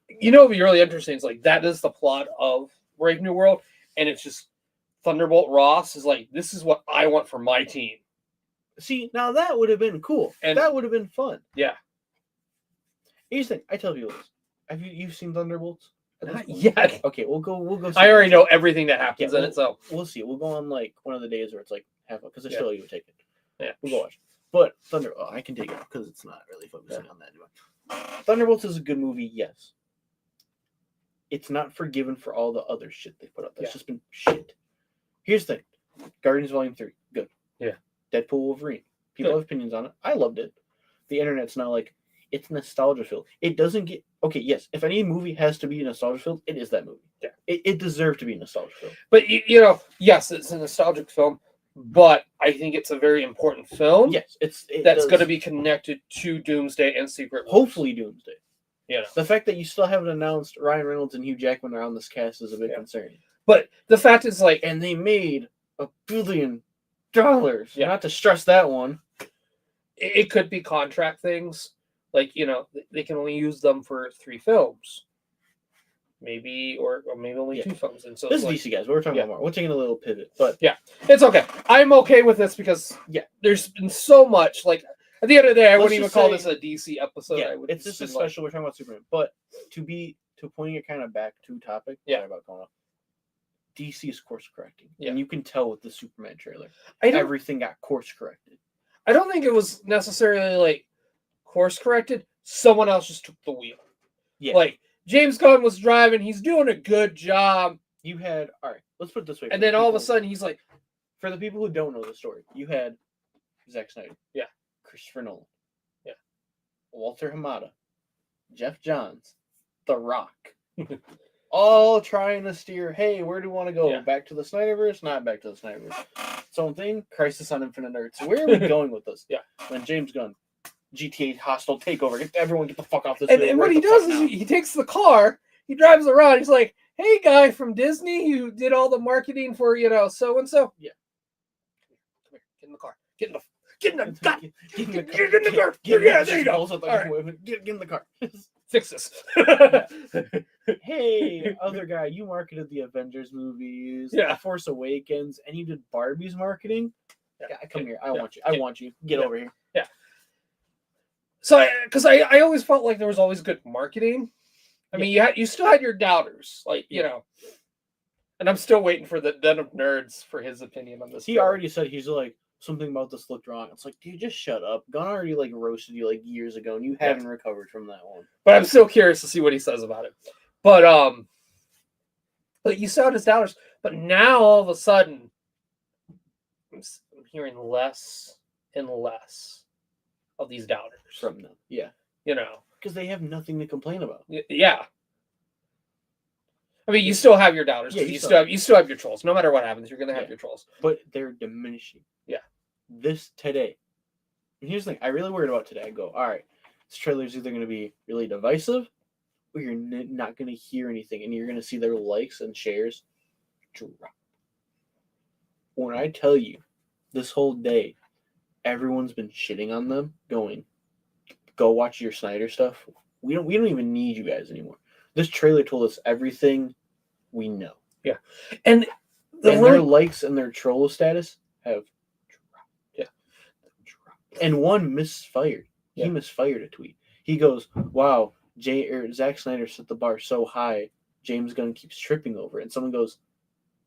S3: You know what would be really interesting? It's like that is the plot of Brave New World, and it's just Thunderbolt Ross is like, this is what I want for my team.
S1: See, now that would have been cool.
S3: And
S1: that would have been fun.
S3: Yeah.
S1: Here's the thing. I tell people this. Have you've seen Thunderbolts?
S3: Not yet.
S1: Okay, we'll go.
S3: I already know everything that happens in it, so
S1: we'll see. We'll go on like one of the days where it's like half because I still you would take it.
S3: Yeah,
S1: we'll go watch. But I can take it because it's not really focusing on that anymore. Thunderbolts is a good movie, yes. It's not forgiven for all the other shit they put up. That's just been shit. Here's the thing. Guardians Volume 3, good.
S3: Yeah.
S1: Deadpool Wolverine. People have opinions on it. I loved it. The internet's now like, it's nostalgia filled. It doesn't get okay, yes. If any movie has to be nostalgia filled, it is that movie.
S3: Yeah.
S1: It deserved to be nostalgia filled.
S3: But yes, it's a nostalgic film, but I think it's a very important film.
S1: Yes,
S3: that's going to be connected to Doomsday and Secret Wars.
S1: Hopefully Doomsday.
S3: You know.
S1: The fact that you still haven't announced Ryan Reynolds and Hugh Jackman are on this cast is a bit concerning.
S3: But the fact is, like,
S1: and they made $1 billion. Yeah. Not to stress that one.
S3: It could be contract things. Like, they can only use them for 3 films. Maybe, or maybe only 2 films. And so
S1: this is DC, guys. We're talking about more. We're taking a little pivot. But
S3: yeah, it's okay. I'm okay with this because, there's been so much. Like, at the end of the day, I wouldn't even call this a DC episode.
S1: Yeah, it's just a special. We're talking about Superman. But to pointing it kind of back to topic, sorry about going off. DC is course correcting. Yeah. And you can tell with the Superman trailer. Everything got course corrected.
S3: I don't think it was necessarily like course corrected. Someone else just took the wheel. Yeah. Like James Gunn was driving, he's doing a good job.
S1: You had let's put it this way.
S3: And then all of a sudden he's like,
S1: for the people who don't know the story, you had Zack Snyder.
S3: Yeah.
S1: Christopher Nolan.
S3: Yeah.
S1: Walter Hamada. Jeff Johns. The Rock. All trying to steer, hey, where do we want to go? Yeah. Back to the Snyderverse? Not back to the Snyderverse. Same thing, Crisis on Infinite Earths. Where are we going with this?
S3: Yeah.
S1: When James Gunn, GTA hostile takeover, everyone get the fuck off this.
S3: And what he does is he takes the car, he drives around, he's like, hey, guy from Disney, you did all the marketing for, so-and-so.
S1: Yeah.
S3: Come here, get in the car. Get in the Get in the car.
S1: Yeah, there you go. All right. Get in the car.
S3: Fix this.
S1: Hey, other guy, you marketed the Avengers movies, The Force Awakens, and you did Barbie's marketing. Yeah, come here. I want you. I want you. Get over here.
S3: Yeah. So, because I always felt like there was always good marketing. I mean, you still had your doubters, like and I'm still waiting for the Den of Nerds for his opinion on this.
S1: He already said he's like, something about this looked wrong. It's like, dude, just shut up. Gunn already like roasted you like years ago, and you haven't recovered from that one.
S3: But I'm still curious to see what he says about it. But you saw his dollars. But now all of a sudden, I'm hearing less and less of these doubters
S1: From them, yeah, because they have nothing to complain about.
S3: Yeah. I mean, you still have your doubters.
S1: Yeah,
S3: You still have your trolls. No matter what happens, you're gonna have your trolls.
S1: But they're diminishing.
S3: Yeah.
S1: This today. And here's the thing. I really worried about today. I go, all right, this trailer is either going to be really divisive, or you're not going to hear anything, and you're going to see their likes and shares drop. When I tell you, this whole day, everyone's been shitting on them, going, go watch your Snyder stuff. We don't even need you guys anymore. This trailer told us everything we know.
S3: Yeah. And
S1: their likes and their troll status have dropped.
S3: Yeah.
S1: And one misfired. He misfired a tweet. He goes, wow, Zack Snyder set the bar so high, James Gunn keeps tripping over it. And someone goes,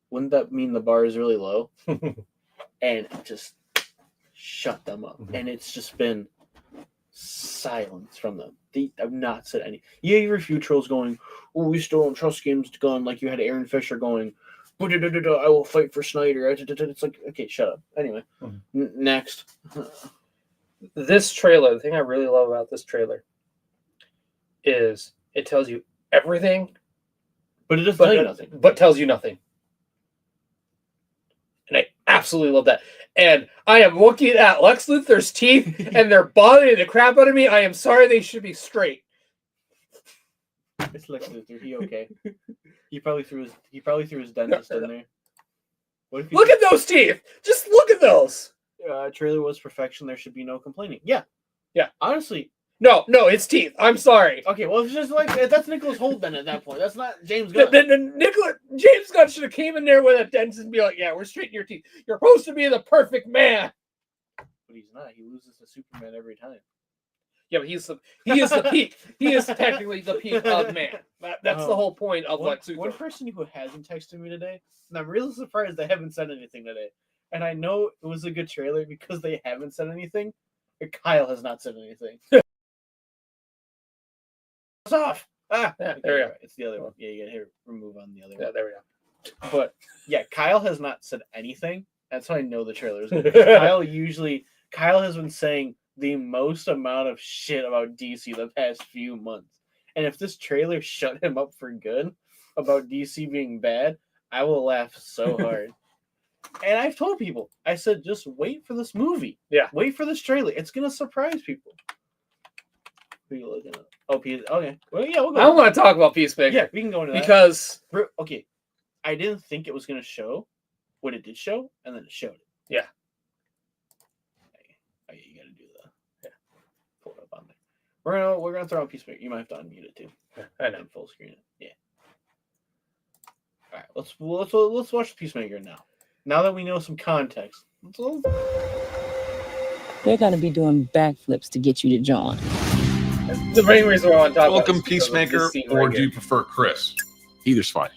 S1: wouldn't that mean the bar is really low? And just shut them up. And it's just been silence from them. They have not said any. You hear a few trolls going, oh, we still don't trust James Gunn, like you had Aaron Fisher going, I will fight for Snyder. It's like, okay, shut up. Anyway, next.
S3: This trailer, the thing I really love about this trailer is it tells you everything,
S1: but it doesn't tell you nothing.
S3: But tells you nothing. And I absolutely love that. And I am looking at Lex Luthor's teeth, and they're bothering the crap out of me. I am sorry, they should be straight.
S1: It's Lex Luthor. He okay? He probably threw his dentist in there. What if
S3: Look at those teeth. Just look at those.
S1: Trailer was perfection. There should be no complaining. Yeah. Honestly,
S3: no, it's teeth. I'm sorry.
S1: Okay, well, it's just like that's Nicholas Hoult then at that point. That's not James Gunn.
S3: James Gunn should have came in there with a dentist and be like, "Yeah, we're straightening your teeth. You're supposed to be the perfect man."
S1: But he's not. He loses to Superman every time.
S3: Yeah, but he is the peak. He is technically the peak of man. That's the whole point of Lex Luthor.
S1: One person who hasn't texted me today, and I'm really surprised they haven't said anything today. And I know it was a good trailer because they haven't said anything. But Kyle has not said anything. It's off.
S3: Yeah, there we go.
S1: It's the other one. Yeah, you gotta hit remove on the other one.
S3: Yeah, there we go.
S1: But yeah, Kyle has not said anything. That's how I know the trailer is good. Kyle has been saying the most amount of shit about DC the past few months. And if this trailer shut him up for good about DC being bad, I will laugh so hard. And I've told people, I said, just wait for this movie.
S3: Yeah.
S1: Wait for this trailer. It's going to surprise people. Who are you looking at? Oh, okay. Well, yeah, we'll go.
S3: I want to talk about Peacemaker.
S1: Yeah, we can go into that.
S3: Because...
S1: Okay. I didn't think it was going to show what it did show, and then it showed it.
S3: Yeah.
S1: Oh, yeah, you got to do that. Yeah. Pull it up on there. We're gonna throw on Peacemaker. You might have to unmute it, too.
S3: I know.
S1: And full screen it. Yeah. All right, let's watch Peacemaker now. Now that we know some context,
S9: they're going to be doing backflips to get you to John.
S3: The main reason I want to talk
S10: Welcome,
S3: about is
S10: Peacemaker, or do you prefer Chris? Either's fine.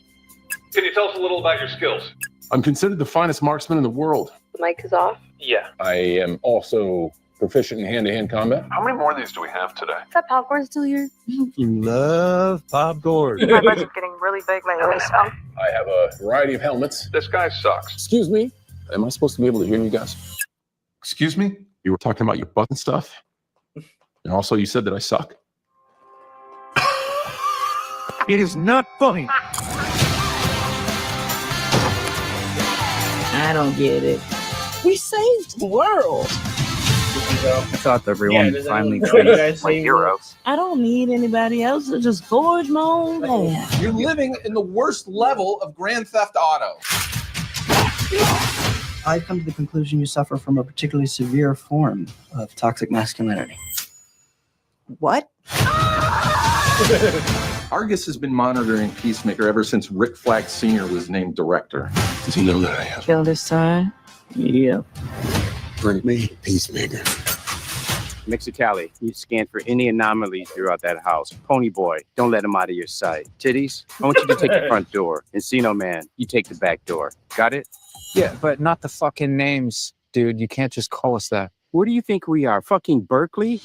S5: Can you tell us a little about your skills?
S10: I'm considered the finest marksman in the world.
S11: The mic is off.
S5: Yeah.
S8: I am also proficient in hand-to-hand combat.
S6: How many more of these do we have today?
S11: Is that popcorn still here?
S12: Love popcorn.
S11: My budget's getting really big lately, so.
S8: I have a variety of helmets.
S6: This guy sucks.
S8: Excuse me? Am I supposed to be able to hear you guys?
S10: Excuse me? You were talking about your butt and stuff? And also you said that I suck?
S12: It is not funny.
S9: I don't get it. We saved the world.
S7: I thought everyone finally
S1: guys
S7: like heroes.
S9: I don't need anybody else to just forge my own path.
S13: You're living in the worst level of Grand Theft Auto.
S7: I've come to the conclusion you suffer from a particularly severe form of toxic masculinity.
S9: What?
S10: Argus has been monitoring Peacemaker ever since Rick Flag Sr. was named director.
S6: Does he know that I have?
S9: Kill this sign? Yeah.
S6: Bring me Peacemaker.
S7: Mexicali, you scan for any anomalies throughout that house. Pony Boy, don't let him out of your sight. Titties, I want you to take the front door. Encino Man, you take the back door. Got it?
S14: Yeah, but not the fucking names.
S7: dude. You can't just call us that. What do you think we are? Fucking Berkeley?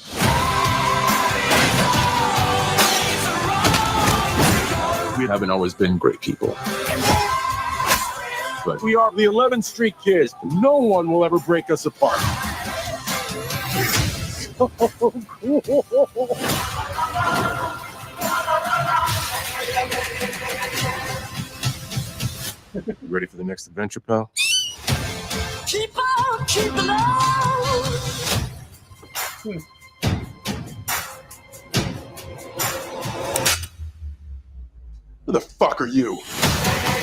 S10: We haven't always been great people. But
S12: We are the 11th Street Kids. No one will ever break us apart.
S10: you ready for the next adventure, pal?
S9: Keep on keeping on.
S10: Who the fuck are you?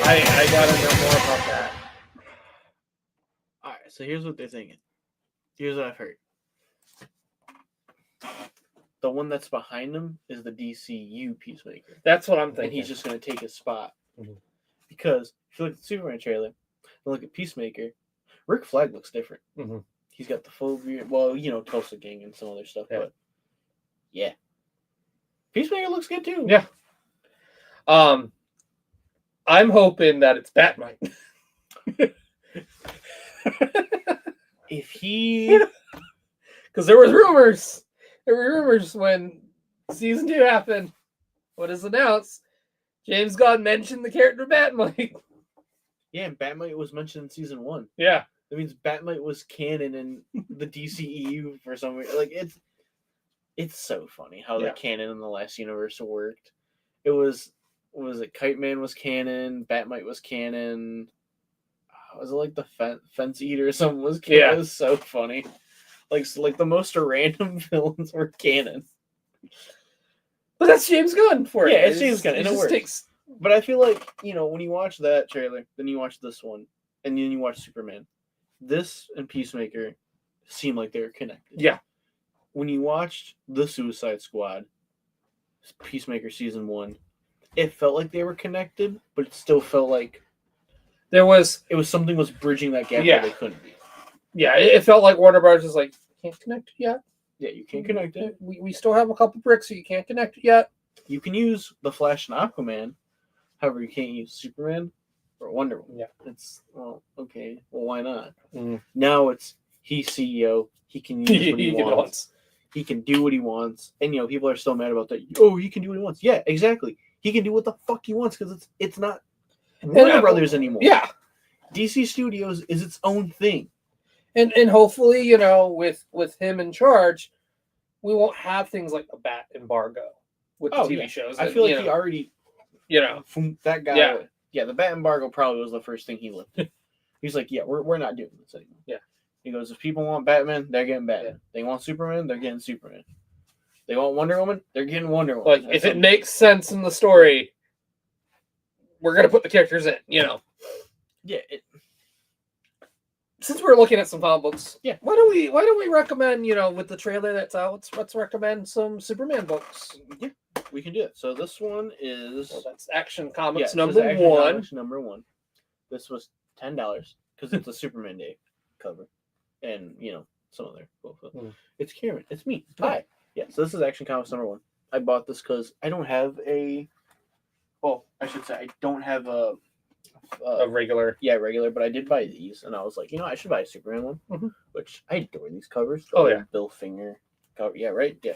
S3: I gotta know more about that.
S1: All right, so here's what they're thinking. Here's what I've heard. The one that's behind him is the DCU Peacemaker.
S3: That's what I'm
S1: And
S3: thinking.
S1: he's just going to take his spot.
S3: Mhm.
S1: Because if you look at the Superman trailer and look at Peacemaker, Rick Flag looks different.
S3: Mhm.
S1: He's got the full beard. Well, Tulsa Gang and some other stuff.
S3: Yeah.
S1: But yeah. Peacemaker looks good too.
S3: Yeah. I'm hoping that it's Batmite.
S1: If he...
S3: Because there was rumors. There were rumors when season 2 happened. What is announced? James Gunn mentioned the character Batmite.
S1: Yeah, and Batmite was mentioned in season 1.
S3: Yeah.
S1: That means Batmite was canon in the DCEU for some reason. Like, it's so funny how the canon in the last universe worked. It was Kite Man was canon, Batmite was canon. Was it like the Fence Eater or something was canon?
S3: Yeah.
S1: It was so funny. Like the most random villains were canon.
S3: But that's James Gunn for it.
S1: Yeah, it's James Gunn, and it
S3: just
S1: works.
S3: takes.
S1: But I feel like, when you watch that trailer, then you watch this one, and then you watch Superman, this and Peacemaker seem like they're connected.
S3: Yeah.
S1: When you watched The Suicide Squad, Peacemaker season 1, it felt like they were connected, but it still felt like
S3: it was
S1: something was bridging that gap
S3: Yeah.
S1: that they couldn't be.
S3: Yeah, it felt like Warner Bros. Was like, can't connect it yet.
S1: Yeah, you can't connect it.
S3: We still have a couple bricks, so you can't connect it yet.
S1: You can use the Flash and Aquaman, however, you can't use Superman or Wonder Woman.
S3: Yeah.
S1: It's, okay. Well, why not?
S3: Mm.
S1: Now it's he's CEO. He can use what he
S3: He
S1: wants.
S3: wants.
S1: He can do what he wants. And, people are still mad about that. Oh, he can do what he wants. Yeah, exactly. He can do what the fuck he wants because it's not Warner Brothers anymore.
S3: Yeah.
S1: DC Studios is its own thing.
S3: And hopefully, with him in charge, we won't have things like a bat embargo with the TV shows.
S1: I feel like he already, that guy. Yeah, the bat embargo probably was the first thing he lifted. He's like, yeah, we're not doing this anymore.
S3: Yeah.
S1: He goes, if people want Batman, they're getting Batman.
S3: Yeah.
S1: They want Superman, they're getting Superman. They want Wonder Woman, they're getting Wonder Woman.
S3: Like, if it makes sense in the story, we're gonna put the characters in.
S1: Yeah.
S3: Since we're looking at some comic books,
S1: Yeah.
S3: why don't we recommend, with the trailer that's out, let's recommend some Superman books.
S1: Yeah, we can do it. So this one is
S3: That's Action Comics
S1: this
S3: number
S1: is Action
S3: 1.
S1: Comics number 1. This was $10 because it's a Superman Day cover, and some other cool stuff. It's Kieran. It's me. Hi. Yeah. So this is Action Comics number 1. I bought this because I don't have a. Well, I should say I don't have a
S3: regular.
S1: Yeah, regular. But I did buy these, and I was like, I should buy a Superman one,
S3: Mhm.
S1: which I adore these covers.
S3: Oh,
S1: The
S3: yeah.
S1: old Bill Finger cover. Yeah. Right. Yeah.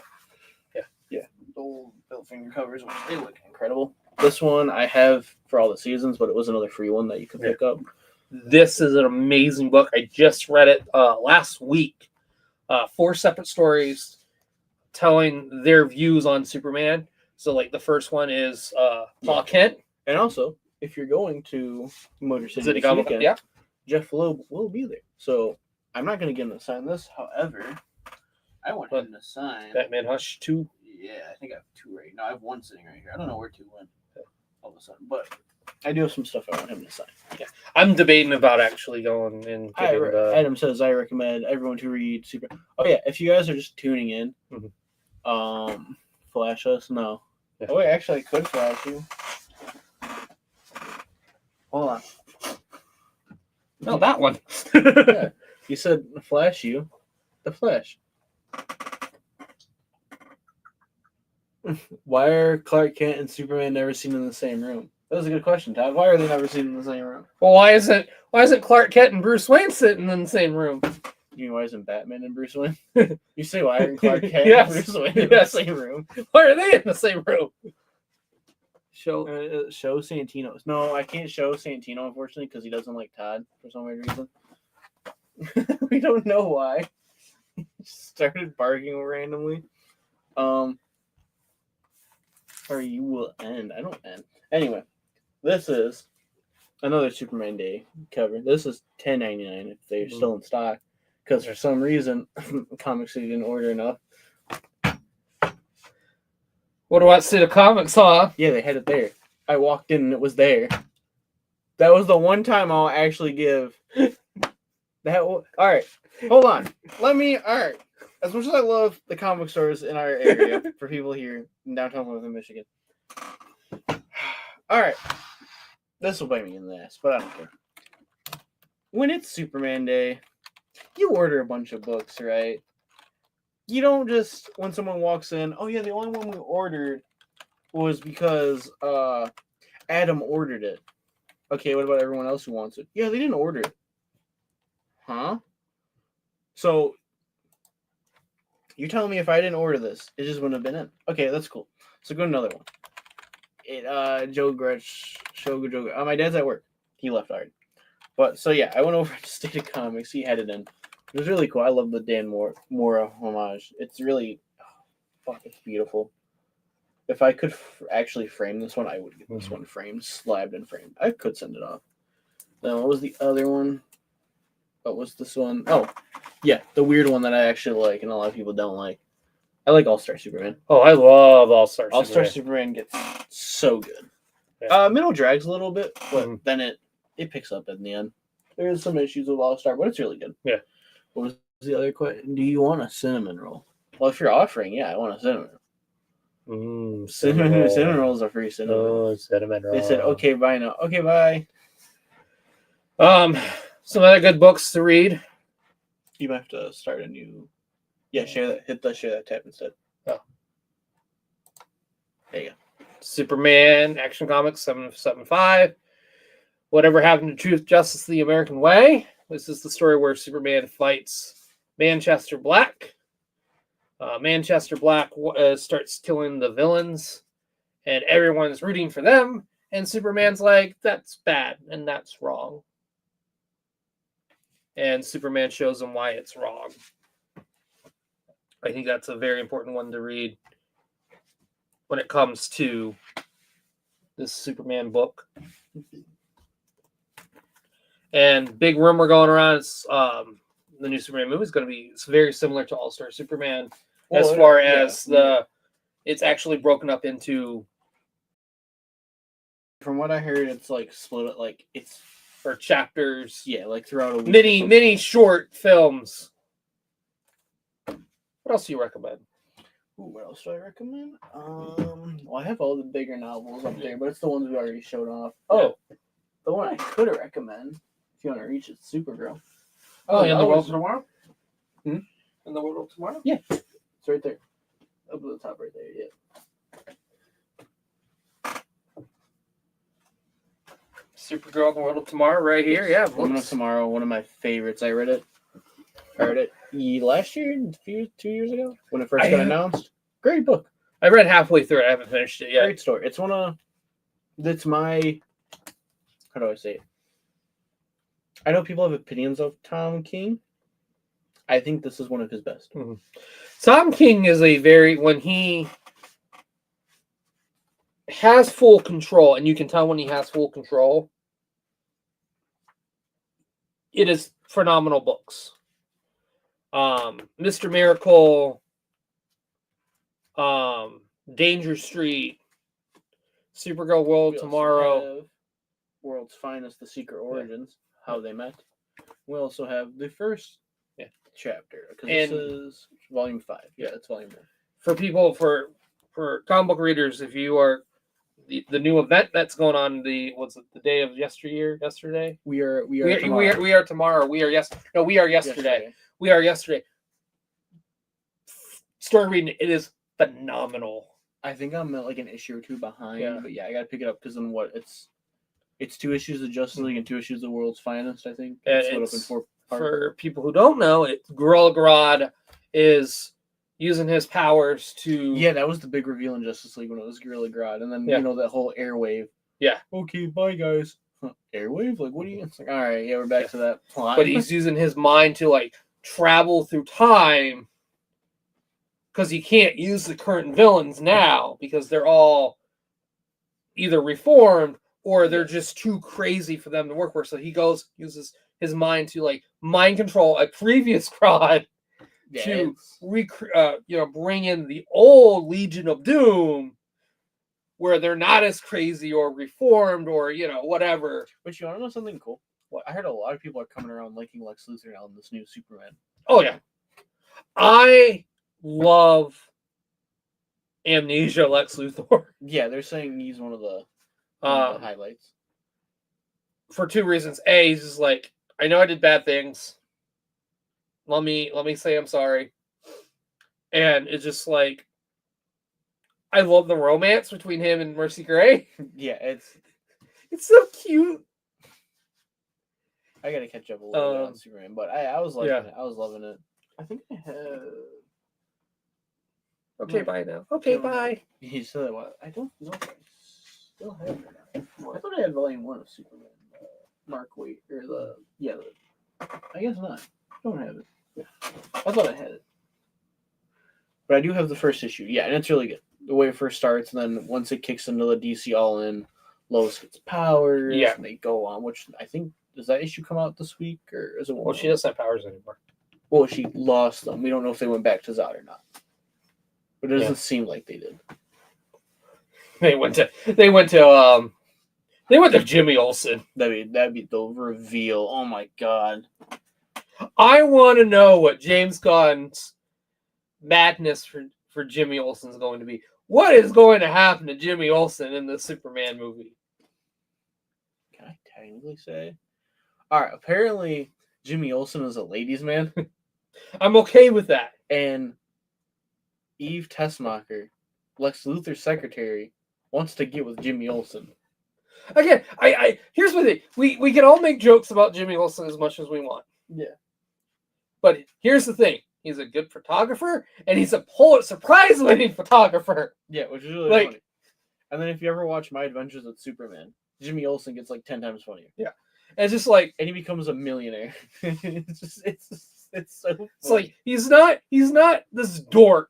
S3: Yeah.
S1: Yeah. The old Bill Finger covers, which they look incredible. This one I have for all the seasons, but it was another free one that you could pick up.
S3: This is an amazing book. I just read it last week. 4 separate stories telling their views on Superman. So, like, the first one is Pa Kent.
S1: And also, if you're going to Motor City
S3: City
S1: this
S3: Comic
S1: weekend,
S3: yeah.
S1: Jeff Loeb will be there. So I'm not going to get him to sign this. However, I want him to sign
S3: Batman Hush 2.
S1: Yeah, I think I have 2 right now. I have 1 sitting right here. I don't know where 2 went all of a sudden, but I do have some stuff I want him to sign.
S3: Yeah, I'm debating about actually going and getting the...
S1: Adam says I recommend everyone to read Super. Oh yeah, if you guys are just tuning in, flash us. No.
S3: Yeah.
S1: Oh wait, actually I could flash you. Hold on.
S3: No, that one.
S1: Yeah. You said flash you. The Flash. Why are Clark Kent and Superman never seen in the same room? That was a good question, Todd. Why are they never seen in the same room?
S3: Well, why isn't Clark Kent and Bruce Wayne sitting in the same room?
S1: You mean why isn't Batman and Bruce Wayne? You say why aren't Clark Kent
S3: Yes.
S1: and Bruce Wayne in
S3: Yes.
S1: the same room?
S3: Why are they in the same room?
S1: Show Santino's. No, I can't show Santino, unfortunately, because he doesn't like Todd for some weird reason. We don't know why. He just started barking randomly. Or you will end. I don't end. Anyway, this is another Superman Day cover. This is $10.99 if they're still in stock. Because for some reason, Comic City didn't order enough.
S3: What about City Comics, huh?
S1: Yeah, they had it there. I walked in and it was there. That was the one time I'll actually give that. All right, hold on. All right. As much as I love the comic stores in our area for people here in downtown Northern Michigan. All right. This will bite me in the ass, but I don't care. When it's Superman Day, you order a bunch of books, right? You don't just, when someone walks in, oh yeah, the only one we ordered was because Adam ordered it. Okay, what about everyone else who wants it? Yeah, they didn't order it. Huh? So, you're telling me if I didn't order this, it just wouldn't have been in. Okay, that's cool. So go to another one. Joe Gretsch, my dad's at work. He left already. But, so yeah, I went over to State of Comics. He had it in. It was really cool. I love the Dan Mora homage. It's really, it's beautiful. If I could actually frame this one, I would get this one framed, slabbed and framed. I could send it off. Then what was the other one? What was this one? Oh, yeah, the weird one that I actually like and a lot of people don't like. I like All-Star Superman.
S3: Oh, I love All-Star Superman.
S1: All-Star Superman gets so good.
S3: Yeah.
S1: Middle drags a little bit, but then it picks up in the end. There's some issues with All-Star, but it's really good.
S3: Yeah.
S1: What was the other question? Do you want a cinnamon roll? Well, if you're offering, yeah, I want a cinnamon roll. Cinnamon rolls are free cinnamon.
S3: Oh, cinnamon roll.
S1: They said, okay, bye now. Okay, bye.
S3: Some other good books to read.
S1: You might have to start a new. Yeah, share that. Hit the share that tab instead.
S3: Oh.
S1: There you go.
S3: Superman, Action Comics 775. Whatever Happened to Truth, Justice, the American Way. This is the story where Superman fights Manchester Black. Manchester Black starts killing the villains, and everyone's rooting for them. And Superman's like, that's bad, and that's wrong. And Superman shows him why it's wrong. I think that's a very important one to read when it comes to this Superman book. And big rumor going around is the new Superman movie is going to be very similar to All-Star Superman as far as it's actually broken up into.
S1: From what I heard, it's like split it like it's
S3: for chapters.
S1: Yeah, like throughout a week.
S3: Mini short films. What else do you recommend?
S1: Ooh, what else do I recommend? Well, I have all the bigger novels up there, but it's the ones we already showed off. Oh, the one I could recommend if you want to reach it, Supergirl.
S3: Oh, In the World of
S1: Tomorrow?
S3: In the World of Tomorrow?
S1: Yeah. It's right there. Up at the top right there, yeah.
S3: Supergirl in the World of Tomorrow right here, yeah.
S1: Woman of Tomorrow, one of my favorites. I read it last year, 2 years ago, when it first got announced. Great book.
S3: I read halfway through it. I haven't finished it yet.
S1: Great story. It's that's my, how do I say it? I know people have opinions of Tom King. I think this is one of his best.
S3: Mm-hmm. Tom King is when he has full control, and you can tell when he has full control, it is phenomenal books. Mr. Miracle, Danger Street, Supergirl World Tomorrow,
S1: World's Finest, The Secret Origins, How They Met. We also have the first chapter, because this is volume 5. Yeah, it's volume 1.
S3: For people, for comic book readers, if you are the new event that's going on, the day of yesterday? We are tomorrow. We are yesterday. We are yesterday. Start reading it. It is phenomenal.
S1: I think I'm at like an issue or two behind,
S3: Yeah.
S1: but yeah, I gotta pick it up because then what? It's 2 issues of Justice League and 2 issues of The World's Finest. I think
S3: And
S1: it's split up in
S3: it's-
S1: 4 parts.
S3: For people who don't know, Gorilla Grodd is using his powers to.
S1: Yeah, that was the big reveal in Justice League when it was Gorilla Grodd, and then
S3: Yeah.
S1: you know that whole airwave.
S3: Yeah.
S1: Okay, bye guys. Huh, airwave? Like, what do you? It's like, all right, yeah, we're back to that plot.
S3: But he's using his mind to like travel through time because he can't use the current villains now because they're all either reformed or they're just too crazy for them to work for. So he uses his mind to like mind control a previous Grodd
S1: Yeah,
S3: to
S1: it's-
S3: bring in the old Legion of Doom where they're not as crazy or reformed or whatever.
S1: But you want to know something cool? What I heard a lot of people are coming around liking Lex Luthor now in this new Superman.
S3: Oh yeah, I love Amnesia Lex Luthor
S1: Yeah, they're saying he's one of the highlights.
S3: for 2 reasons. A, he's just like, I know I did bad things. Let me say I'm sorry. And it's just like, I love the romance between him and Mercy Gray.
S1: Yeah,
S3: It's so cute.
S1: I gotta catch up a little bit on Superman, but I was liking
S3: yeah.
S1: it. I was loving it. I think I have.
S3: Okay, bye now. Okay, bye.
S1: You said that. What? I don't know if I still have it. I thought I had Volume 1 of Superman. Mark Waid or I guess not. I don't have it. Yeah. I thought I had it, but I do have the first issue. Yeah, and it's really good. The way it first starts, and then once it kicks into the DC All In, Lois gets powers.
S3: Yeah.
S1: And they go on. Which I think does that issue come out this week or is it?
S3: Well, she doesn't have powers anymore.
S1: Well, she lost them. We don't know if they went back to Zod or not. But it doesn't seem like they did.
S3: They went to Jimmy Olsen.
S1: That'd be the reveal. Oh my god.
S3: I want to know what James Gunn's madness for Jimmy Olsen is going to be. What is going to happen to Jimmy Olsen in the Superman movie?
S1: Can I technically say? All right. Apparently, Jimmy Olsen is a ladies' man.
S3: I'm okay with that.
S1: And Eve Tessmacher, Lex Luthor's secretary, wants to get with Jimmy Olsen.
S3: Again, I here's the thing. We can all make jokes about Jimmy Olsen as much as we want.
S1: Yeah.
S3: But here's the thing. He's a good photographer, and he's a Pulitzer Prize-winning photographer.
S1: Yeah, which is really
S3: Like-
S1: funny. And then if you ever watch My Adventures with Superman, Jimmy Olsen gets like 10 times funnier.
S3: Yeah. And it's just like,
S1: And he becomes a millionaire. it's so funny.
S3: it's like he's not this dork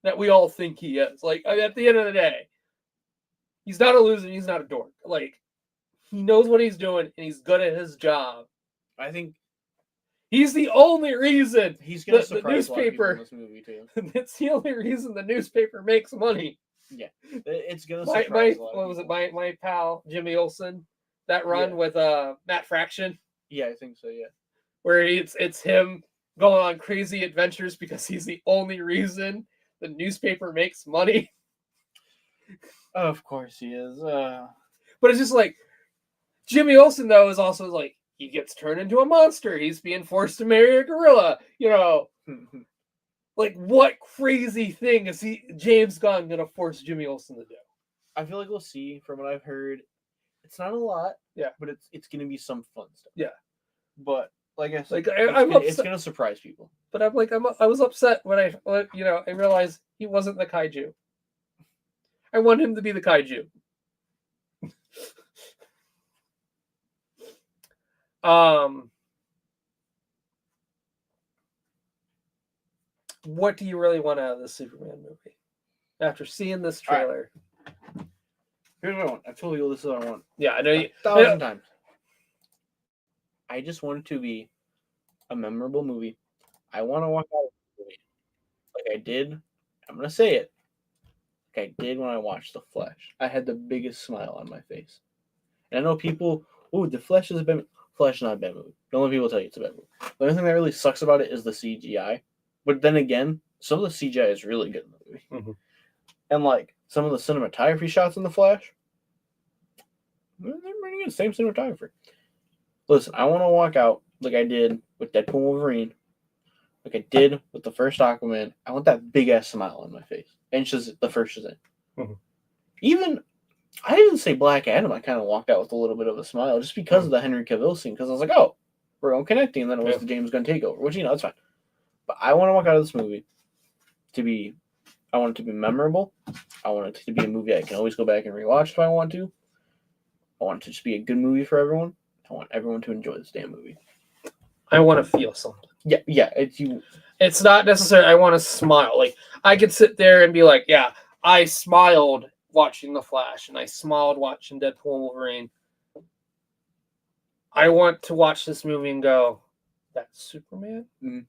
S3: that we all think he is. Like at the end of the day, he's not a loser. He's not a dork. Like he knows what he's doing, and he's good at his job.
S1: I think
S3: He's the only reason
S1: he's gonna
S3: the
S1: surprise a lot of people in
S3: newspaper.
S1: this movie too.
S3: It's the only reason the newspaper makes money.
S1: Yeah, it's gonna
S3: My
S1: surprise a lot of
S3: what was it?
S1: people.
S3: My pal Jimmy Olsen, that run
S1: Yeah.
S3: with Matt Fraction,
S1: Yeah, I think so. Yeah.
S3: where it's him going on crazy adventures because he's the only reason the newspaper makes money.
S1: Of course he is.
S3: But it's just like Jimmy Olsen though is also like he gets turned into a monster. He's being forced to marry a gorilla. Like what crazy thing is James Gunn gonna force Jimmy Olsen to do?
S1: I feel like we'll see from what I've heard. It's not a lot.
S3: Yeah.
S1: But it's gonna be some fun stuff.
S3: Yeah.
S1: But like I said,
S3: Like
S1: it's
S3: I'm
S1: it's
S3: upset,
S1: gonna surprise people.
S3: but I'm like I was upset when I realized he wasn't the kaiju. I want him to be the kaiju. What do you really want out of this Superman movie? After seeing this
S1: All right.
S3: trailer.
S1: Here's what I want. I've told you this is what I want
S3: Yeah, I know you
S1: 1,000 times. I just want it to be a memorable movie. I want to walk out of the movie like I did. I'm gonna say it. Like I did when I watched The Flash. I had the biggest smile on my face. And I know people, the Flash is a bad movie. Flash is not a bad movie. Don't let people tell you it's a bad movie. The only thing that really sucks about it is the CGI. But then again, some of the CGI is really good in the movie.
S3: Mhm.
S1: And like some of the cinematography shots in The Flash, they're pretty good. Same cinematographer. Listen, I want to walk out like I did with Deadpool and Wolverine, like I did with the first Aquaman. I want that big ass smile on my face. And just the first Shazam.
S3: Mhm.
S1: Even I didn't say Black Adam. I kind of walked out with a little bit of a smile just because of the Henry Cavill scene. Because I was like, oh, we're all connecting. And then it was the James Gunn takeover, which that's fine. But I want to walk out of this movie to be. I want it to be memorable. I want it to be a movie I can always go back and rewatch if I want to. I want it to just be a good movie for everyone. I want everyone to enjoy this damn movie.
S3: I want to feel something.
S1: Yeah. It's you.
S3: It's not necessarily I want to smile. Like I could sit there and be like, yeah, I smiled watching The Flash and I smiled watching Deadpool and Wolverine. I want to watch this movie and go, that's Superman.
S1: Mhm.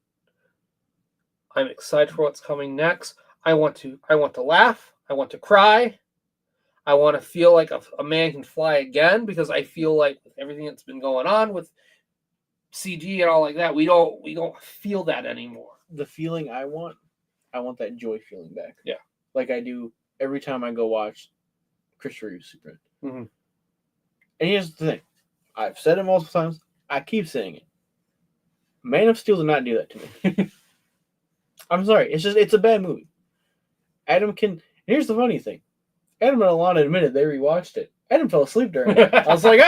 S3: I'm excited for what's coming next. I want to laugh. I want to cry. I want to feel like a man can fly again, because I feel like with everything that's been going on with CG and all like that, we don't feel that anymore.
S1: The feeling I want that joy feeling back.
S3: Yeah.
S1: Like I do every time I go watch Christopher Reeve Superman.
S3: Mhm.
S1: And here's the thing. I've said it multiple times. I keep saying it. Man of Steel did not do that to me. I'm sorry. It's a bad movie. Here's the funny thing. Adam and Alana admitted they rewatched it. Adam fell asleep during it. I was like,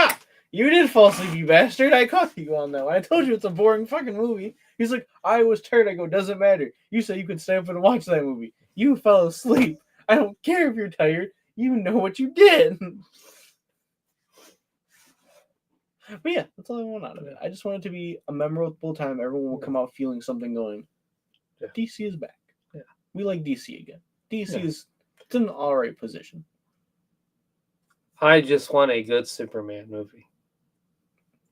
S1: you did fall asleep, you bastard. I caught you on that one. I told you it's a boring fucking movie. He's like, I was tired. I go, doesn't matter. You said you could stay up and watch that movie. You fell asleep. I don't care if you're tired. You know what you did. But yeah, that's all I want out of it. I just want it to be a memorable time. Everyone will come out feeling something going, DC is back.
S3: Yeah.
S1: We like DC again. DC is it's in an alright position.
S3: I just want a good Superman movie.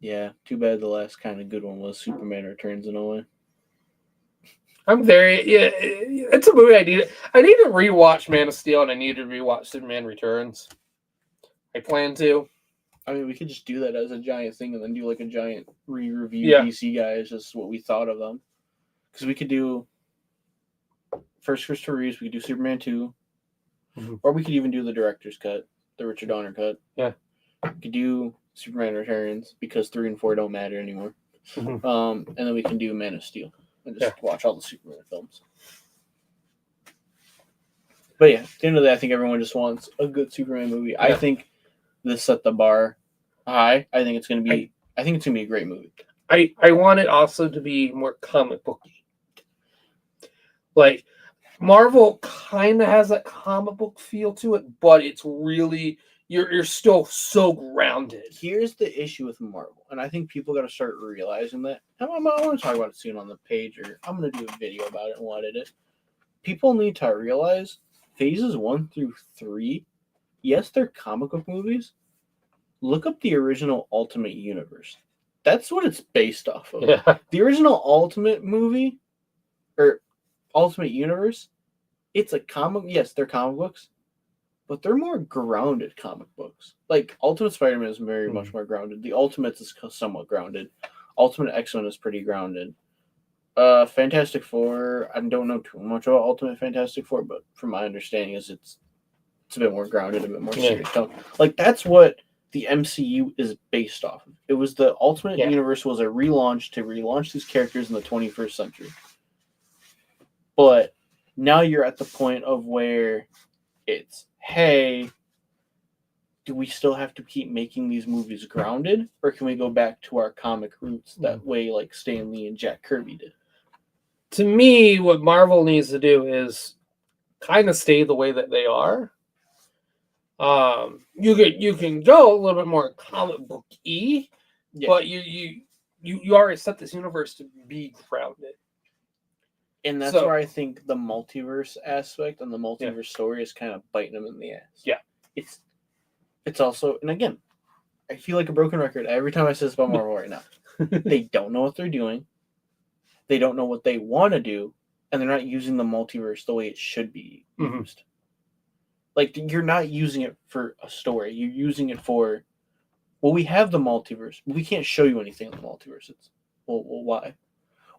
S1: Yeah, too bad the last kind of good one was Superman Returns in a way.
S3: It's a movie I need. I need to rewatch Man of Steel and I need to rewatch Superman Returns. I plan to.
S1: I mean, we could just do that as a giant thing and then do like a giant re-review DC guys, just what we thought of them. Because we could do first Christopher Reeves, we could do Superman 2, or we could even do the director's cut, the Richard Donner cut.
S3: Yeah.
S1: We could do Superman Returns because 3 and 4 don't matter anymore. And then we can do Man of Steel and just watch all the Superman films. But yeah, at the end of the day, I think everyone just wants a good Superman movie. I think this set the bar high. I think it's gonna be a great movie.
S3: I want it also to be more comic booky. Like Marvel kind of has that comic book feel to it, but it's really you're still so grounded.
S1: Here's the issue with Marvel, and I think people got to start realizing that. I want to talk about it soon on the page, or I'm going to do a video about it and we'll edit it. People need to realize phases 1 through 3, yes, they're comic book movies. Look up the original Ultimate Universe. That's what it's based off of.
S3: Yeah.
S1: The original Ultimate movie, or Ultimate Universe, it's a comic. Yes, they're comic books, but they're more grounded comic books. Like Ultimate Spider-Man is very much more grounded. The Ultimates is somewhat grounded. Ultimate X-Men is pretty grounded. Fantastic Four, I don't know too much about Ultimate Fantastic Four, but from my understanding is it's a bit more grounded, a bit more serious tone. Like that's what the MCU is based off of. It was the Ultimate Universe was a relaunch to relaunch these characters in the 21st century. But now you're at the point of where it's, hey, do we still have to keep making these movies grounded, or can we go back to our comic roots that way like Stan Lee and Jack Kirby did?
S3: To me, what Marvel needs to do is kind of stay the way that they are. You can go a little bit more comic book-y, but you already set this universe to be grounded.
S1: And that's where I think the multiverse aspect and the multiverse story is kind of biting them in the ass.
S3: Yeah.
S1: It's also, and again, I feel like a broken record every time I say this about Marvel right now. They don't know what they're doing. They don't know what they want to do, and they're not using the multiverse the way it should be used. Like, you're not using it for a story. You're using it for, well, we have the multiverse, but we can't show you anything in the multiverse. Well, why?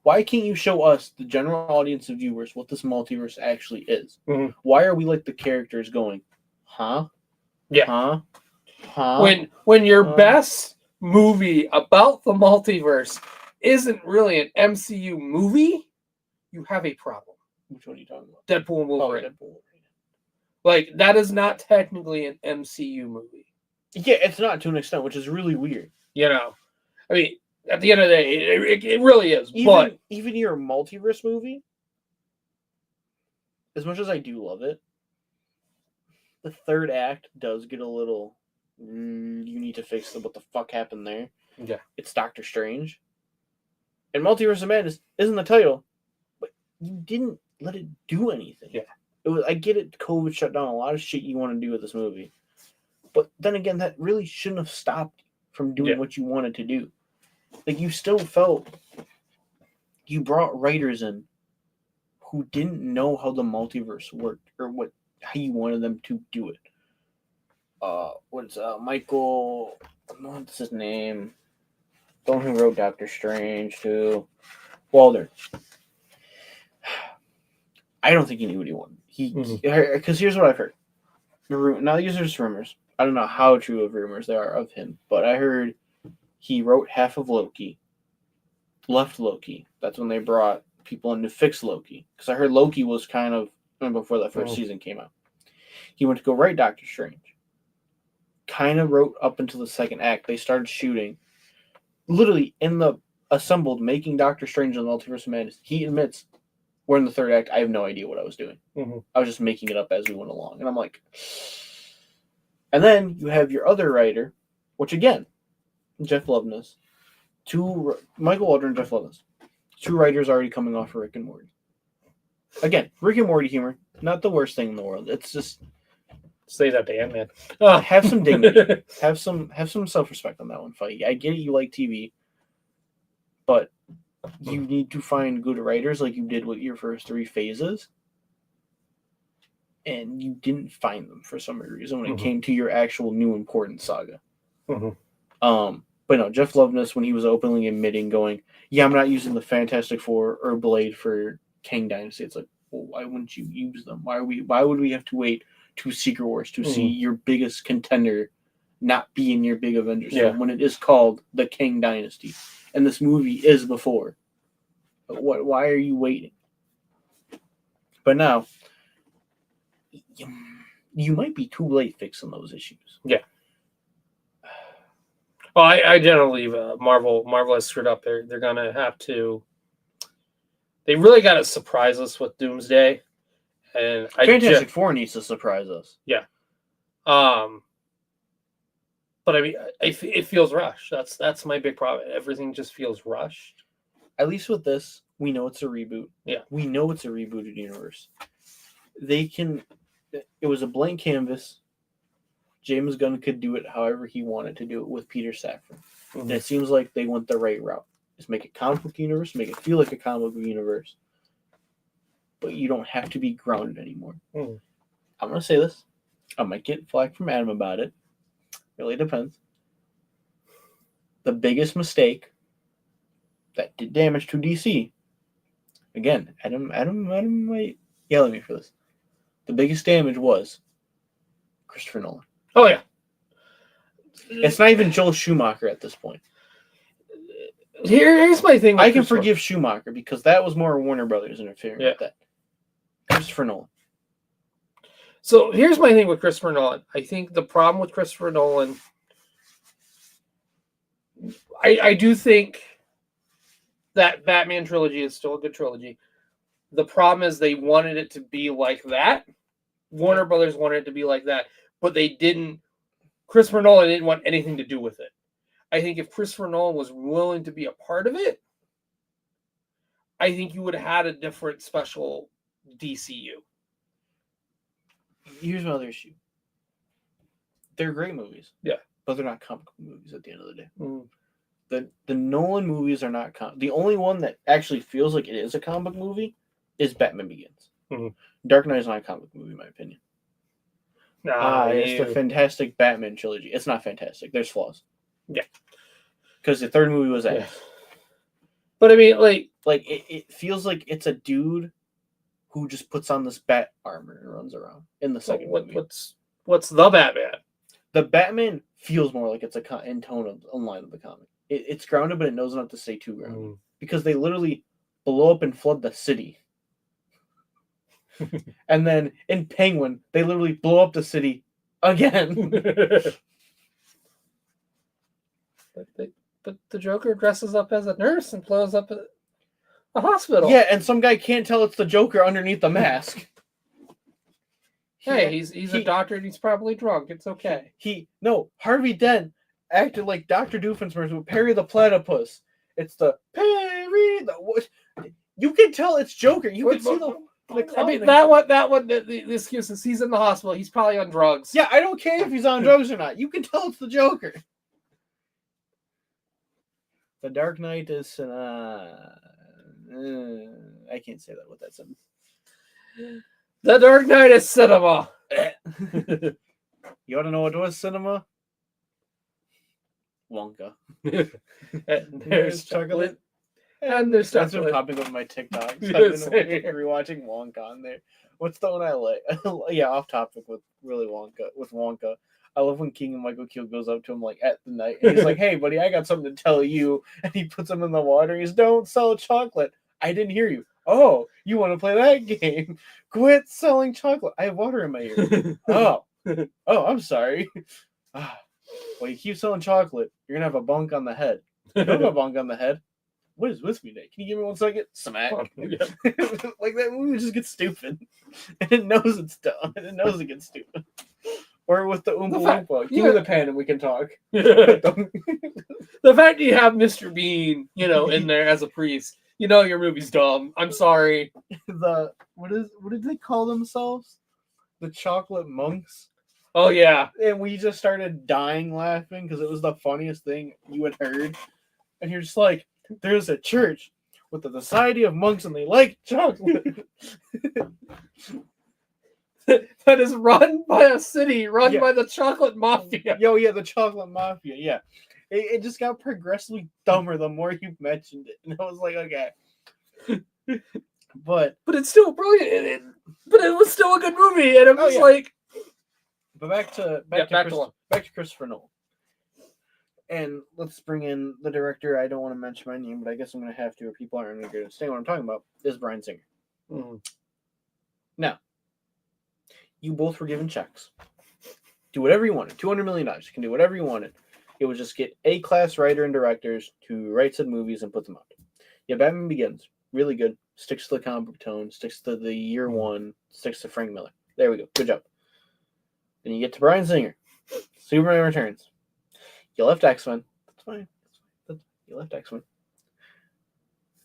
S1: Why can't you show us, the general audience of viewers, what this multiverse actually is? Why are we like the characters going, huh?
S3: Yeah.
S1: Huh?
S3: When your best movie about the multiverse isn't really an MCU movie, you have a problem.
S1: Which one are you talking about?
S3: Deadpool and Wolverine.
S1: Deadpool.
S3: Like that is not technically an MCU movie.
S1: Yeah, it's not to an extent, which is really weird.
S3: You know, I mean, at the end of the day, it really is. But
S1: Even your multiverse movie, as much as I do love it, the third act does get a little. You need to fix what the fuck happened there.
S3: yeah,
S1: It's Doctor Strange. And Multiverse of Madness isn't the title, but you didn't let it do anything.
S3: Yeah.
S1: I get it, COVID shut down a lot of shit you want to do with this movie. But then again, that really shouldn't have stopped you from doing what you wanted to do. Like, you still felt you brought writers in who didn't know how the multiverse worked or how you wanted them to do it. Michael, what's his name? The one who wrote Doctor Strange too. Walder. I don't think he knew what he wanted. Because here's what I've heard. Now these are just rumors. I don't know how true of rumors there are of him, but I heard he wrote half of Loki, left Loki. That's when they brought people in to fix Loki. Because I heard Loki was kind of before that first season came out. He went to go write Doctor Strange. Kind of wrote up until the second act. They started shooting. Literally in the assembled making Doctor Strange and the Multiverse of Madness, he admits, we're in the third act. I have no idea what I was doing. I was just making it up as we went along. And I'm like, and then you have your other writer, which again, Jeff Loveness, Michael Walter and Jeff Loveness, two writers already coming off of Rick and Morty. Again, Rick and Morty humor, not the worst thing in the world. It's just
S3: say that to Ant-Man.
S1: Have some dignity. have some self-respect on that one, fight. I get it, you like TV, but you need to find good writers like you did with your first three phases. And you didn't find them for some reason when it came to your actual new important saga. But no, Jeff Loveness, when he was openly admitting, going, "Yeah, I'm not using the Fantastic Four or Blade for Kang Dynasty." It's like, well, why wouldn't you use them? Why would we have to wait to Secret Wars to see your biggest contender not be in your big Avengers film when it is called the Kang Dynasty and this movie is before? Why are you waiting? But now, you might be too late fixing those issues.
S3: Yeah. Well, I generally believe Marvel has screwed up. They're gonna have to. They really got to surprise us with Doomsday, and
S1: Fantastic Four needs to surprise us.
S3: Yeah. But I mean, it feels rushed. That's my big problem. Everything just feels rushed.
S1: At least with this, we know it's a reboot.
S3: Yeah.
S1: We know it's a rebooted universe. It was a blank canvas. James Gunn could do it however he wanted to do it with Peter Safran. And it seems like they went the right route. Just make it comic book universe, make it feel like a comic book universe. But you don't have to be grounded anymore. I'm going to say this. I might get flack from Adam about it. Really depends. The biggest mistake that did damage to DC. Again, Adam might yell at me for this. The biggest damage was Christopher Nolan.
S3: Oh, yeah.
S1: It's not even Joel Schumacher at this point.
S3: Here's my thing.
S1: I can forgive Schumacher because that was more Warner Brothers interfering with that. Christopher Nolan.
S3: So here's my thing with Christopher Nolan. I think the problem with Christopher Nolan, I do think that Batman trilogy is still a good trilogy. The problem is they wanted it to be like that. Warner Brothers wanted it to be like that, but they didn't. Christopher Nolan didn't want anything to do with it. I think if Christopher Nolan was willing to be a part of it, I think you would have had a different special DCU.
S1: Here's my other issue. They're great movies.
S3: Yeah.
S1: But they're not comic book movies at the end of the day. The Nolan movies are not the only one that actually feels like it is a comic book movie is Batman Begins. Dark Knight is not a comic book movie, in my opinion. It's the fantastic Batman trilogy. It's not fantastic. There's flaws.
S3: Yeah.
S1: Because the third movie was ass.
S3: Yeah. But I mean, like
S1: it feels like it's a dude who just puts on this bat armor and runs around in the second movie.
S3: What's the Batman?
S1: The Batman feels more like it's in tone of a line of the comic. It's grounded, but it knows not to stay too grounded because they literally blow up and flood the city. And then in Penguin, they literally blow up the city again.
S3: But the Joker dresses up as a nurse and blows up a hospital.
S1: Yeah, and some guy can't tell it's the Joker underneath the mask.
S3: Hey, he's a doctor and he's probably drunk. It's okay.
S1: Harvey Dent acted like Dr. Doofenshmirtz with Perry the Platypus. It's the Perry the what? You can tell it's Joker. You can see the
S3: I mean, that one. The excuse is he's in the hospital. He's probably on drugs.
S1: Yeah, I don't care if he's on drugs or not. You can tell it's the Joker. The Dark Knight is I can't say that with that sentence.
S3: The Dark Knight is cinema.
S1: You want to know what was cinema? Wonka.
S3: And there's chocolate. And there's
S1: That's
S3: chocolate.
S1: been popping up in my TikToks.
S3: Yes,
S1: I've been rewatching Wonka on there. What's the one I like? Yeah, off topic with Wonka. I love when King and Michael Keel goes up to him like at the night and he's like, "Hey, buddy, I got something to tell you." And he puts him in the water. He's, "Don't sell chocolate." "I didn't hear you." "Oh, you want to play that game? Quit selling chocolate." "I have water in my ear." "Oh, I'm sorry." "Well, you keep selling chocolate, you're gonna have a bunk on the head." "You don't have a bunk on the head." "What is with me, Nick? Can you give me 1 second?" Smack. Like that movie just gets stupid. And it knows it's dumb. And it knows it gets stupid. Or with the Oompa Loompa. Give me the pen and we can talk.
S3: The fact that you have Mr. Bean, in there as a priest, your movie's dumb. I'm sorry.
S1: What did they call themselves? The Chocolate Monks.
S3: Oh yeah.
S1: And we just started dying laughing because it was the funniest thing you had heard. And you're just like, there's a church with the Society of Monks and they like chocolate.
S3: That is run by a city, by the chocolate mafia.
S1: Yeah, the chocolate mafia, yeah. It just got progressively dumber the more you mentioned it. And I was like, okay. But
S3: it's still brilliant. But it was still a good movie. And it was like...
S1: But back to Christopher Nolan. And let's bring in the director. I don't want to mention my name, but I guess I'm going to have to, or people aren't going to understand what I'm talking about, is Bryan Singer.
S3: Mm-hmm.
S1: Now, you both were given checks. Do whatever you wanted. $200 million. You can do whatever you wanted. It was just get A-class writer and directors to write said movies and put them out. Yeah, Batman Begins. Really good. Sticks to the comic book tone. Sticks to the year one. Sticks to Frank Miller. There we go. Good job. Then you get to Bryan Singer. Superman Returns. You left X-Men. That's fine. You left X-Men.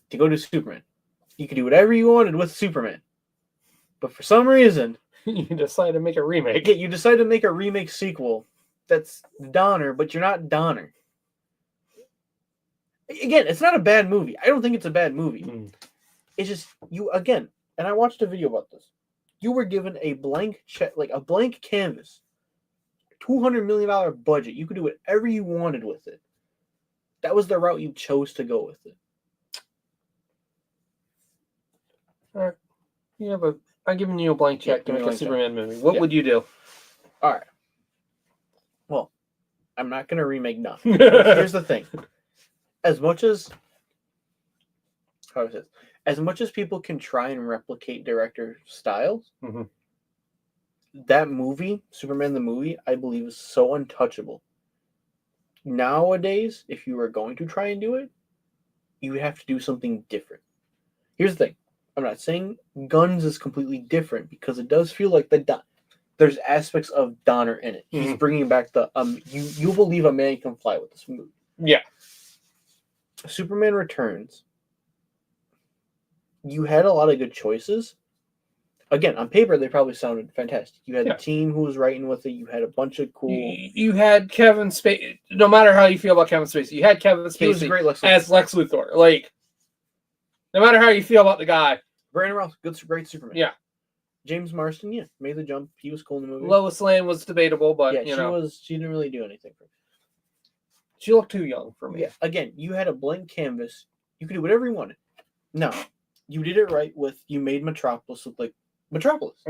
S1: To go to Superman. You could do whatever you wanted with Superman. But for some reason...
S3: you decide to make a remake.
S1: Yeah, you decide to make a remake sequel that's Donner, but you're not Donner. Again, it's not a bad movie. I don't think it's a bad movie. It's just, and I watched a video about this. You were given a blank check, like a blank canvas. $200 million budget. You could do whatever you wanted with it. That was the route you chose to go with it.
S3: All right. Yeah, but I'm giving you a blank check to make a Superman movie. What
S1: Yeah.
S3: would you do?
S1: All right. Well, I'm not going to remake nothing. Here's the thing. As much as people can try and replicate director styles, that movie, Superman the movie, I believe is so untouchable. Nowadays, if you were going to try and do it, you would have to do something different. Here's the thing. I'm not saying Guns is completely different because it does feel like there's aspects of Donner in it. He's bringing back the you believe a man can fly with this movie.
S3: Yeah.
S1: Superman Returns. You had a lot of good choices. Again, on paper, they probably sounded fantastic. You had the team who was writing with it. You had a bunch of cool...
S3: You had Kevin Spacey... No matter how you feel about Kevin Spacey, you had Kevin Spacey
S1: was a great
S3: as Lex Luthor. Like, no matter how you feel about the guy...
S1: Brandon Routh, great Superman.
S3: Yeah.
S1: James Marsden, made the jump. He was cool in the movie.
S3: Lois Lane was debatable, but,
S1: she didn't really do anything for me.
S3: She looked too young for me.
S1: Yeah. Again, you had a blank canvas. You could do whatever you wanted. No. You did it right you made Metropolis look like Metropolis.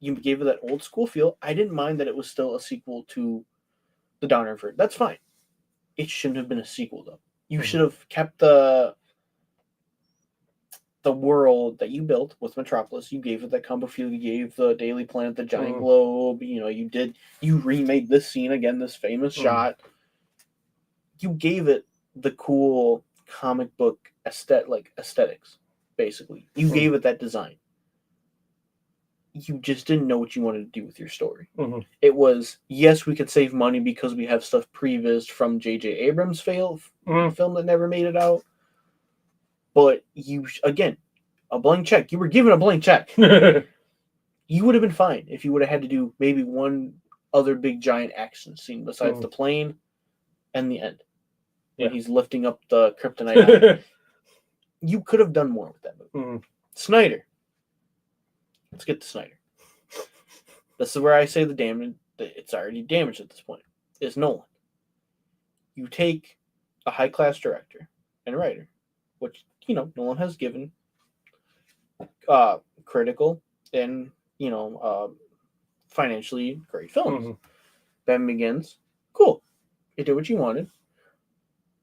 S1: You gave it that old school feel. I didn't mind that it was still a sequel to the Donner version. That's fine. It shouldn't have been a sequel, though. You should have kept the the world that you built with Metropolis. You gave it that combo feel. You gave the Daily Planet the giant
S3: Mhm.
S1: globe. You know, you remade this scene again, this famous shot. You gave it the cool comic book aesthetics, basically. You gave it that design. You just didn't know what you wanted to do with your story. It was, yes, we could save money because we have stuff previs from J.J. Abrams' film that never made it out. But again, a blank check. You were given a blank check. You would have been fine if you would have had to do maybe one other big giant action scene besides the plane and the end. When he's lifting up the kryptonite eye. You could have done more with that movie. Snyder. Let's get to Snyder. This is where I say the damage. It's already damaged at this point. Is Nolan. You take a high-class director and writer, which, Nolan has given critical and, financially great films. Batman Begins, cool. It did what you wanted.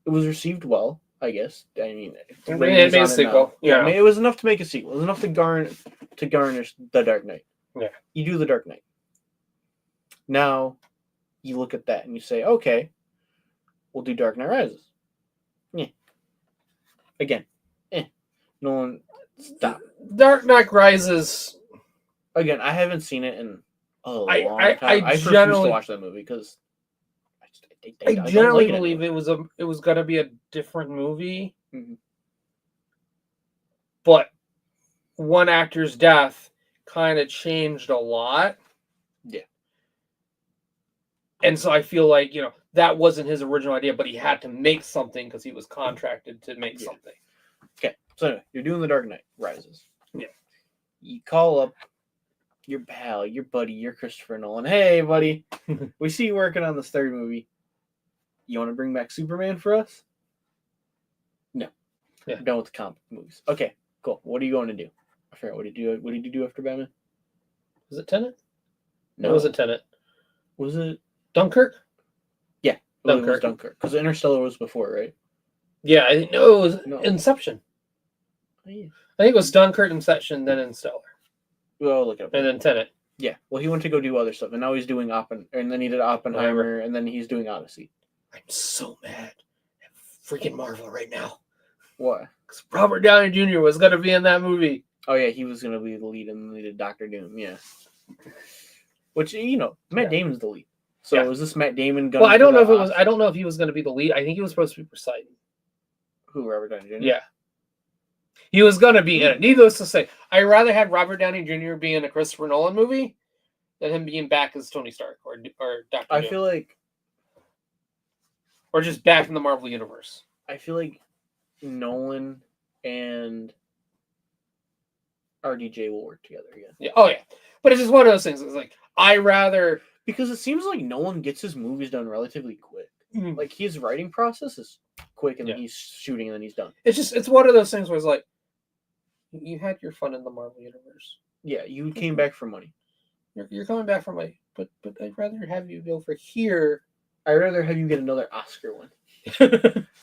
S1: It was received well, I guess. I mean,
S3: it made a sequel.
S1: Yeah, I mean, it was enough to make a sequel. It was enough to garnish The Dark Knight.
S3: Yeah.
S1: You do The Dark Knight. Now, you look at that and you say, okay, we'll do Dark Knight Rises. Yeah. Again, Nolan, stop.
S3: Dark Knight Rises.
S1: Again, I haven't seen it in a long time.
S3: I
S1: refuse
S3: generally
S1: to watch that movie because
S3: I
S1: don't
S3: generally
S1: like it
S3: believe
S1: anymore.
S3: it was gonna be a different movie,
S1: Mhm.
S3: but one actor's death kind of changed a lot.
S1: Yeah.
S3: And so I feel like, that wasn't his original idea, but he had to make something because he was contracted to make something.
S1: Okay, so anyway, you're doing The Dark Knight Rises.
S3: Yeah.
S1: You call up your pal, your buddy, your Christopher Nolan. Hey, buddy, we see you working on this third movie. You want to bring back Superman for us? No.
S3: Yeah.
S1: I'm done with the comic movies. Okay, cool. What are you going to do? I forgot. What did you do after Batman?
S3: Was it Tenet?
S1: No.
S3: It wasn't Tenet.
S1: Was it
S3: Dunkirk?
S1: Yeah. It was
S3: Dunkirk.
S1: Dunkirk. Because Interstellar was before, right?
S3: Yeah, I think it was
S1: No.
S3: Inception.
S1: Oh, yeah.
S3: I think it was Dunkirk, Inception, then Interstellar,
S1: Well, look it up.
S3: and then Tenet.
S1: Yeah. Well, he went to go do other stuff, and now he's doing and then he did Oppenheimer, and then he's doing Odyssey.
S3: I'm so mad at freaking Marvel right now.
S1: What?
S3: Because Robert Downey Jr. was going to be in that movie.
S1: Oh yeah, he was gonna be the lead in the Doctor Doom. Yeah. Which Matt Damon's the lead. So is this Matt Damon gonna?
S3: Well, I don't know if it was. I don't know if he was going to be the lead. I think he was supposed to be Poseidon.
S1: Who, Robert Downey Jr.?
S3: Yeah. He was going to be in it. Needless to say, I rather had Robert Downey Jr. be in a Christopher Nolan movie than him being back as Tony Stark or Doctor Doom.
S1: I feel like
S3: or just back in the Marvel universe.
S1: Nolan and RDJ will work together again.
S3: Yeah. Oh yeah. But it's just one of those things. It's like
S1: because it seems like Nolan gets his movies done relatively quick. Like his writing process is quick, and then he's shooting, and then he's done.
S3: It's one of those things where it's like you had your fun in the Marvel universe.
S1: Yeah, you came back for money.
S3: You're coming back for money, but I'd rather have you go for here.
S1: I'd rather have you get another Oscar one.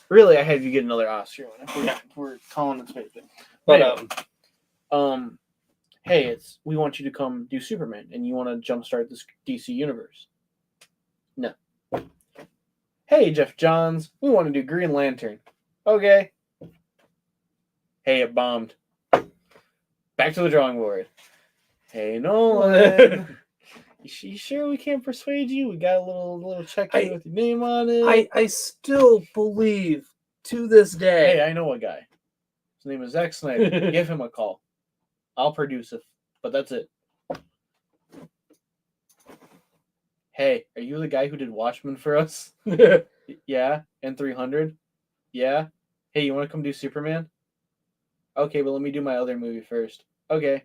S1: Really, I have you get another Oscar one. If we're calling it space.
S3: But
S1: hey, we want you to come do Superman, and you want to jumpstart this DC universe. No. Hey, Jeff Johns, we want to do Green Lantern. Okay. Hey, it bombed. Back to the drawing board. Hey, Nolan. You sure we can't persuade you? We got a little check in with your name on it.
S3: I still believe to this day.
S1: Hey, I know a guy. His name is Zack Snyder. Give him a call. I'll produce it, but that's it. Hey, are you the guy who did Watchmen for us? Yeah, and 300? Yeah. Hey, you want to come do Superman? Okay, but let me do my other movie first. Okay.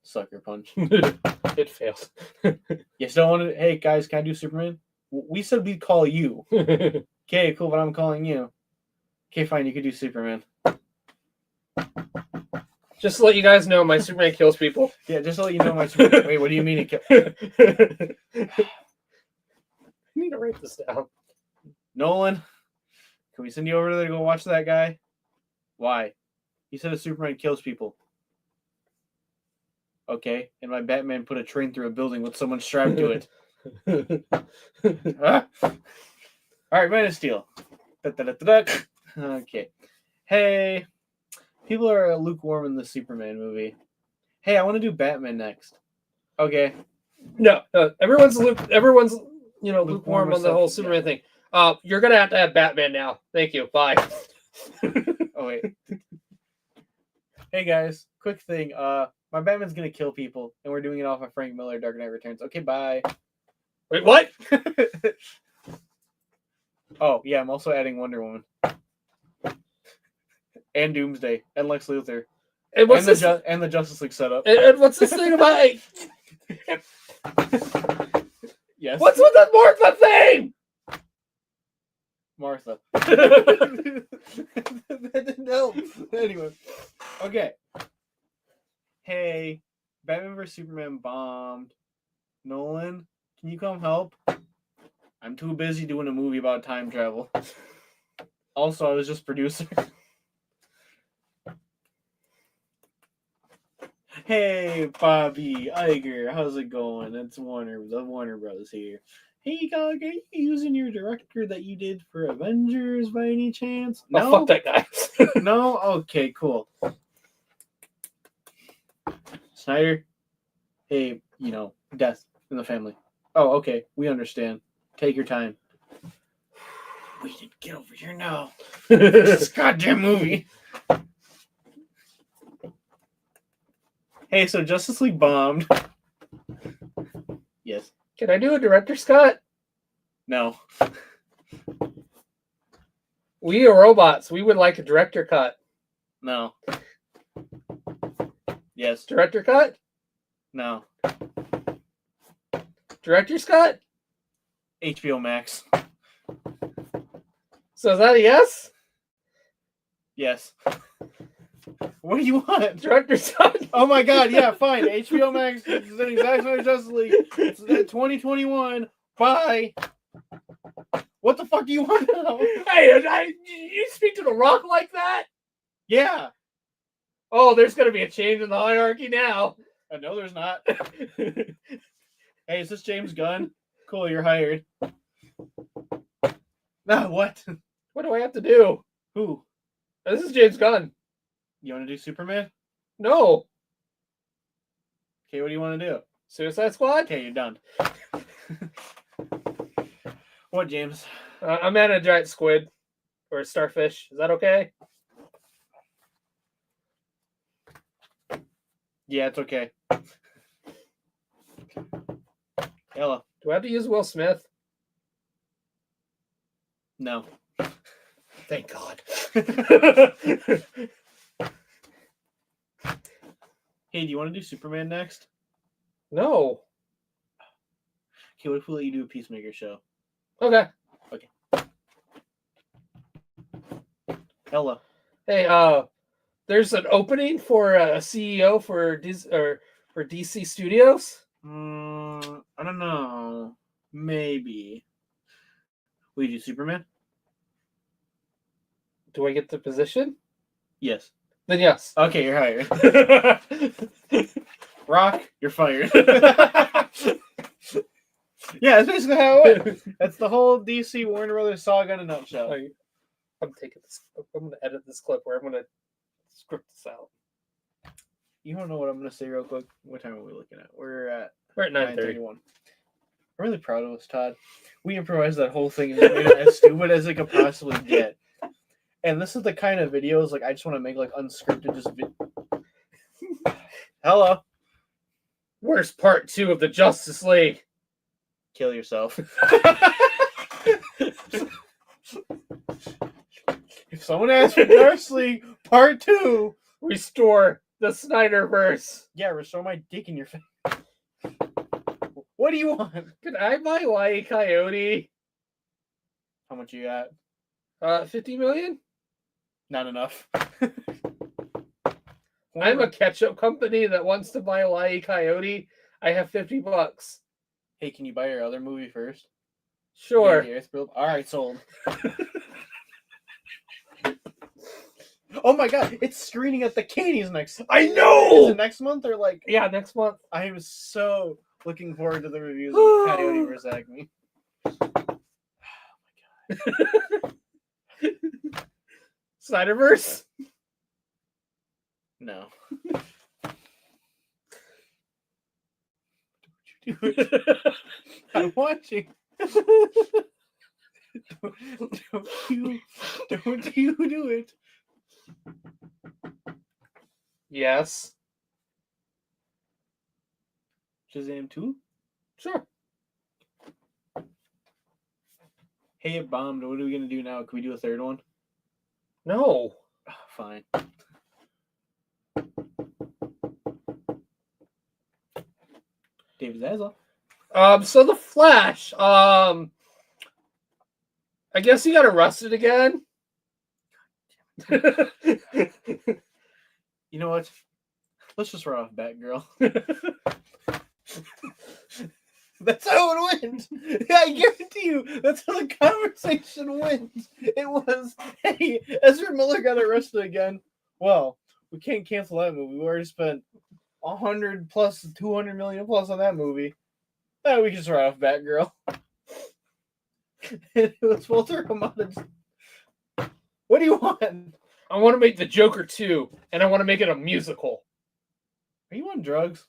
S1: Sucker punch.
S3: It failed.
S1: You still want to? Hey, guys, can I do Superman? We said we'd call you. Okay, cool, but I'm calling you. Okay, fine, you can do Superman.
S3: Just to let you guys know, my Superman kills people.
S1: Yeah, just to let you know, my Superman. Wait, what do you mean it kills?
S3: I need to write this down.
S1: Nolan, can we send you over there to go watch that guy? Why? He said a Superman kills people. Okay, and my Batman put a train through a building with someone strapped to it. Ah. All right, Man of Steel. Da-da-da-da-da. Okay. Hey, people are lukewarm in the Superman movie. Hey, I want to do Batman next. Okay.
S3: No, everyone's lukewarm on the whole Superman thing. You're gonna have to have Batman now. Thank you. Bye.
S1: Oh wait. Hey guys, quick thing. My Batman's gonna kill people, and we're doing it off of Frank Miller, Dark Knight Returns. Okay, bye.
S3: Wait, what?
S1: Oh yeah, I'm also adding Wonder Woman and Doomsday and Lex Luthor
S3: And what's this?
S1: and the Justice League setup.
S3: And what's this thing about?
S1: Yes.
S3: What's with the Martha thing?
S1: Martha? That didn't help. Anyway, okay. Hey, Batman vs Superman bombed. Nolan, can you come help? I'm too busy doing a movie about time travel. Also, I was just producer. Hey, Bobby Iger, how's it going? It's the Warner Bros. Here. Hey, Gog, are you using your director that you did for Avengers by any chance?
S3: No, fuck that guy.
S1: No? Okay, cool. Snyder? Hey, death in the family. Oh, okay, we understand. Take your time. We need to get over here now. This goddamn movie. Hey, so Justice League bombed. Yes.
S3: Can I do a director's cut?
S1: No.
S3: We are robots. We would like a director cut.
S1: No. Yes.
S3: Director cut?
S1: No.
S3: Director's cut?
S1: HBO Max.
S3: So is that a yes?
S1: Yes. What do you want?
S3: Director's cut?
S1: Oh my god, yeah, fine. HBO Max is an exact same Justice League. It's 2021. Bye. What the fuck do you want now?
S3: Hey, you speak to The Rock like that?
S1: Yeah.
S3: Oh, there's going to be a change in the hierarchy now.
S1: I know there's not. Hey, is this James Gunn? Cool, you're hired. No, what?
S3: What do I have to do?
S1: Who?
S3: This is James Gunn.
S1: You want to do Superman?
S3: No.
S1: Okay, what do you want to do?
S3: Suicide Squad?
S1: Okay, you're done. What, James?
S3: I'm at a giant squid or a starfish. Is that okay?
S1: Yeah, it's okay. Ella.
S3: Do I have to use Will Smith?
S1: No.
S3: Thank God.
S1: Hey, do you want to do Superman next?
S3: No.
S1: Okay, what if we let you do a Peacemaker show?
S3: Okay.
S1: Okay. Ella.
S3: Hey, there's an opening for a CEO for DC Studios.
S1: I don't know. Maybe. Will you do Superman?
S3: Do I get the position?
S1: Yes.
S3: Then yes.
S1: Okay, you're hired. Rock, you're fired. Yeah, that's basically how it went. That's the whole DC Warner Brothers saga in a nutshell.
S3: I'm taking this. I'm going to edit this clip where I'm going to script this out.
S1: You don't know what I'm going to say real quick? What time are we looking at? We're at
S3: 9:31.
S1: I'm really proud of us, Todd. We improvised that whole thing and made it as stupid as it could possibly get. And this is the kind of videos I just want to make unscripted, just Hello.
S3: Where's part 2 of the Justice League?
S1: Kill yourself. If someone asks for Justice League Part 2,
S3: restore the Snyderverse.
S1: Yeah, restore my dick in your face. What do you want?
S3: Can I buy Wile E. Coyote?
S1: How much you got?
S3: 50 million?
S1: Not enough.
S3: I'm a ketchup company that wants to buy Wile E. Coyote. I have $50.
S1: Hey, can you buy your other movie first?
S3: Sure.
S1: All right, sold. Oh my god, it's screening at the Canies next.
S3: I know!
S1: Is it next month or like?
S3: Yeah, next month.
S1: I am so looking forward to the reviews of Coyote vs. Acme.
S3: Snyderverse?
S1: No. Do it. I'm watching. Don't you do it.
S3: Yes.
S1: Shazam 2?
S3: Sure.
S1: Hey, it bombed. What are we gonna do now? Can we do a third one?
S3: No.
S1: Fine. David Zaslav.
S3: So the Flash, I guess he got arrested again.
S1: You know what? Let's just write off Batgirl. That's how it went. I guarantee you, that's how the conversation went. It was, hey, Ezra Miller got arrested again. Well, we can't cancel that movie. We already spent 100 plus, 200 million plus on that movie. We can just write off Batgirl. It was Walter Hamada. What do you want?
S3: I want to make the Joker 2, and I want to make it a musical.
S1: Are you on drugs?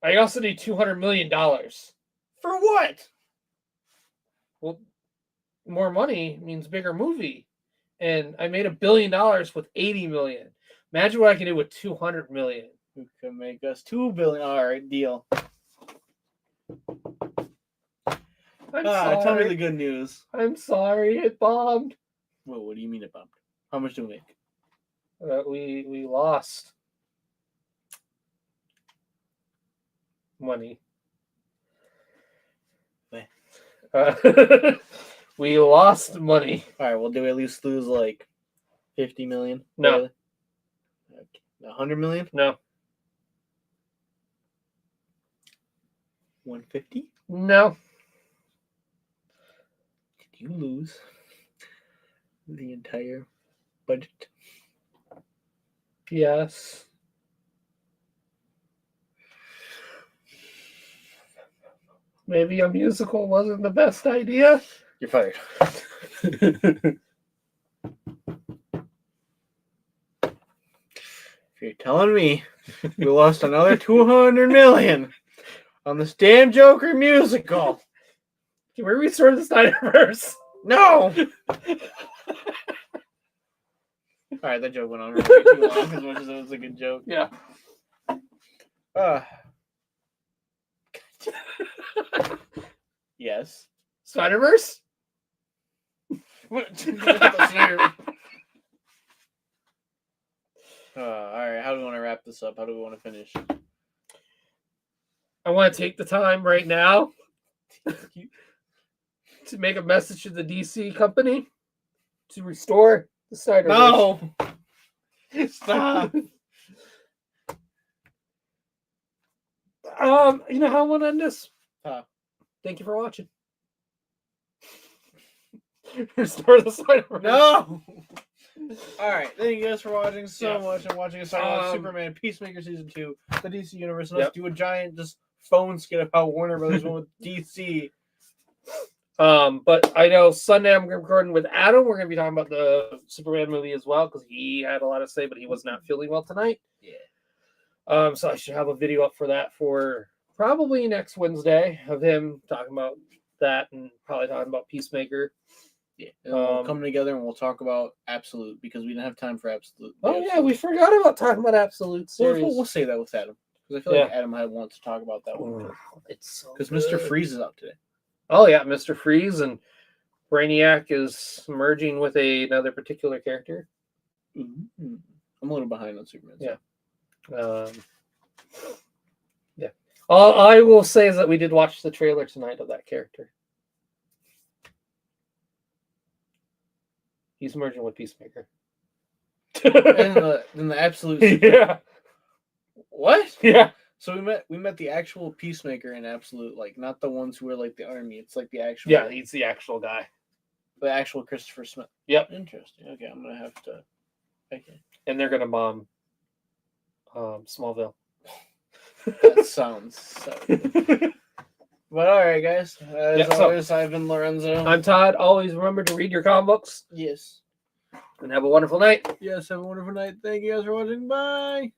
S3: I also need $200 million.
S1: For what?
S3: Well, more money means bigger movie. And I made $1 billion with 80 million. Imagine what I can do with 200 million.
S1: Who can make us $2 billion? All right, deal. Tell me the good news.
S3: I'm sorry, it bombed.
S1: Well, what do you mean it bombed? How much do we make?
S3: We lost money. We lost money.
S1: All right, well, do we at least lose like 50 million?
S3: No.
S1: Really? Okay. 100 million?
S3: No.
S1: 150?
S3: No.
S1: Did you lose the entire budget?
S3: Yes. Maybe a musical wasn't the best idea.
S1: You're fired. If you're telling me we lost another 200 million on this damn Joker musical.
S3: Can we restore the Snyderverse?
S1: No! Alright, that joke went on way too long as much as it was a good joke.
S3: Yeah.
S1: Yes.
S3: Snyderverse?
S1: Alright, how do we want to wrap this up? How do we want to finish?
S3: I want to take the time right now to make a message to the DC company to restore the Snyderverse.
S1: No! Stop!
S3: You know how I want to end this?
S1: Huh.
S3: Thank you for watching. Restore the Snyderverse.
S1: No! Alright, thank you guys for watching so much and watching us talk about Superman Peacemaker Season 2, the DC Universe, and let's do a giant just phone skit of how Warner Brothers went with DC.
S3: But I know Sunday I'm recording with Adam. We're going to be talking about the Superman movie as well because he had a lot to say, but he was not feeling well tonight.
S1: Yeah.
S3: So I should have a video up for that for probably next Wednesday of him talking about that and probably talking about Peacemaker.
S1: Yeah. And we'll come together and we'll talk about Absolute because we didn't have time for Absolute.
S3: Yeah, we forgot about talking about Absolute series.
S1: We'll say that with Adam because I feel like Adam had wants to talk about that one.
S3: It's
S1: because Mr. Freeze is out today.
S3: Oh yeah, Mr. Freeze and Brainiac is merging with another particular character.
S1: Mm-hmm. I'm a little behind on Superman.
S3: Yeah. Yeah. All I will say is that we did watch the trailer tonight of that character. He's merging with Peacemaker.
S1: and the Absolute.
S3: Yeah.
S1: What?
S3: Yeah.
S1: So we met the actual Peacemaker in Absolute, like not the ones who are like the army. It's like the actual.
S3: Yeah, he's the actual guy.
S1: The actual Christopher Smith.
S3: Yep.
S1: Interesting. Okay, I'm gonna have to. Okay.
S3: and they're gonna bomb Smallville.
S1: That sounds so good. But all right, guys. As always, I've been Lorenzo.
S3: I'm Todd. Always remember to read your comic books.
S1: Yes.
S3: And have a wonderful night.
S1: Yes, have a wonderful night. Thank you guys for watching. Bye.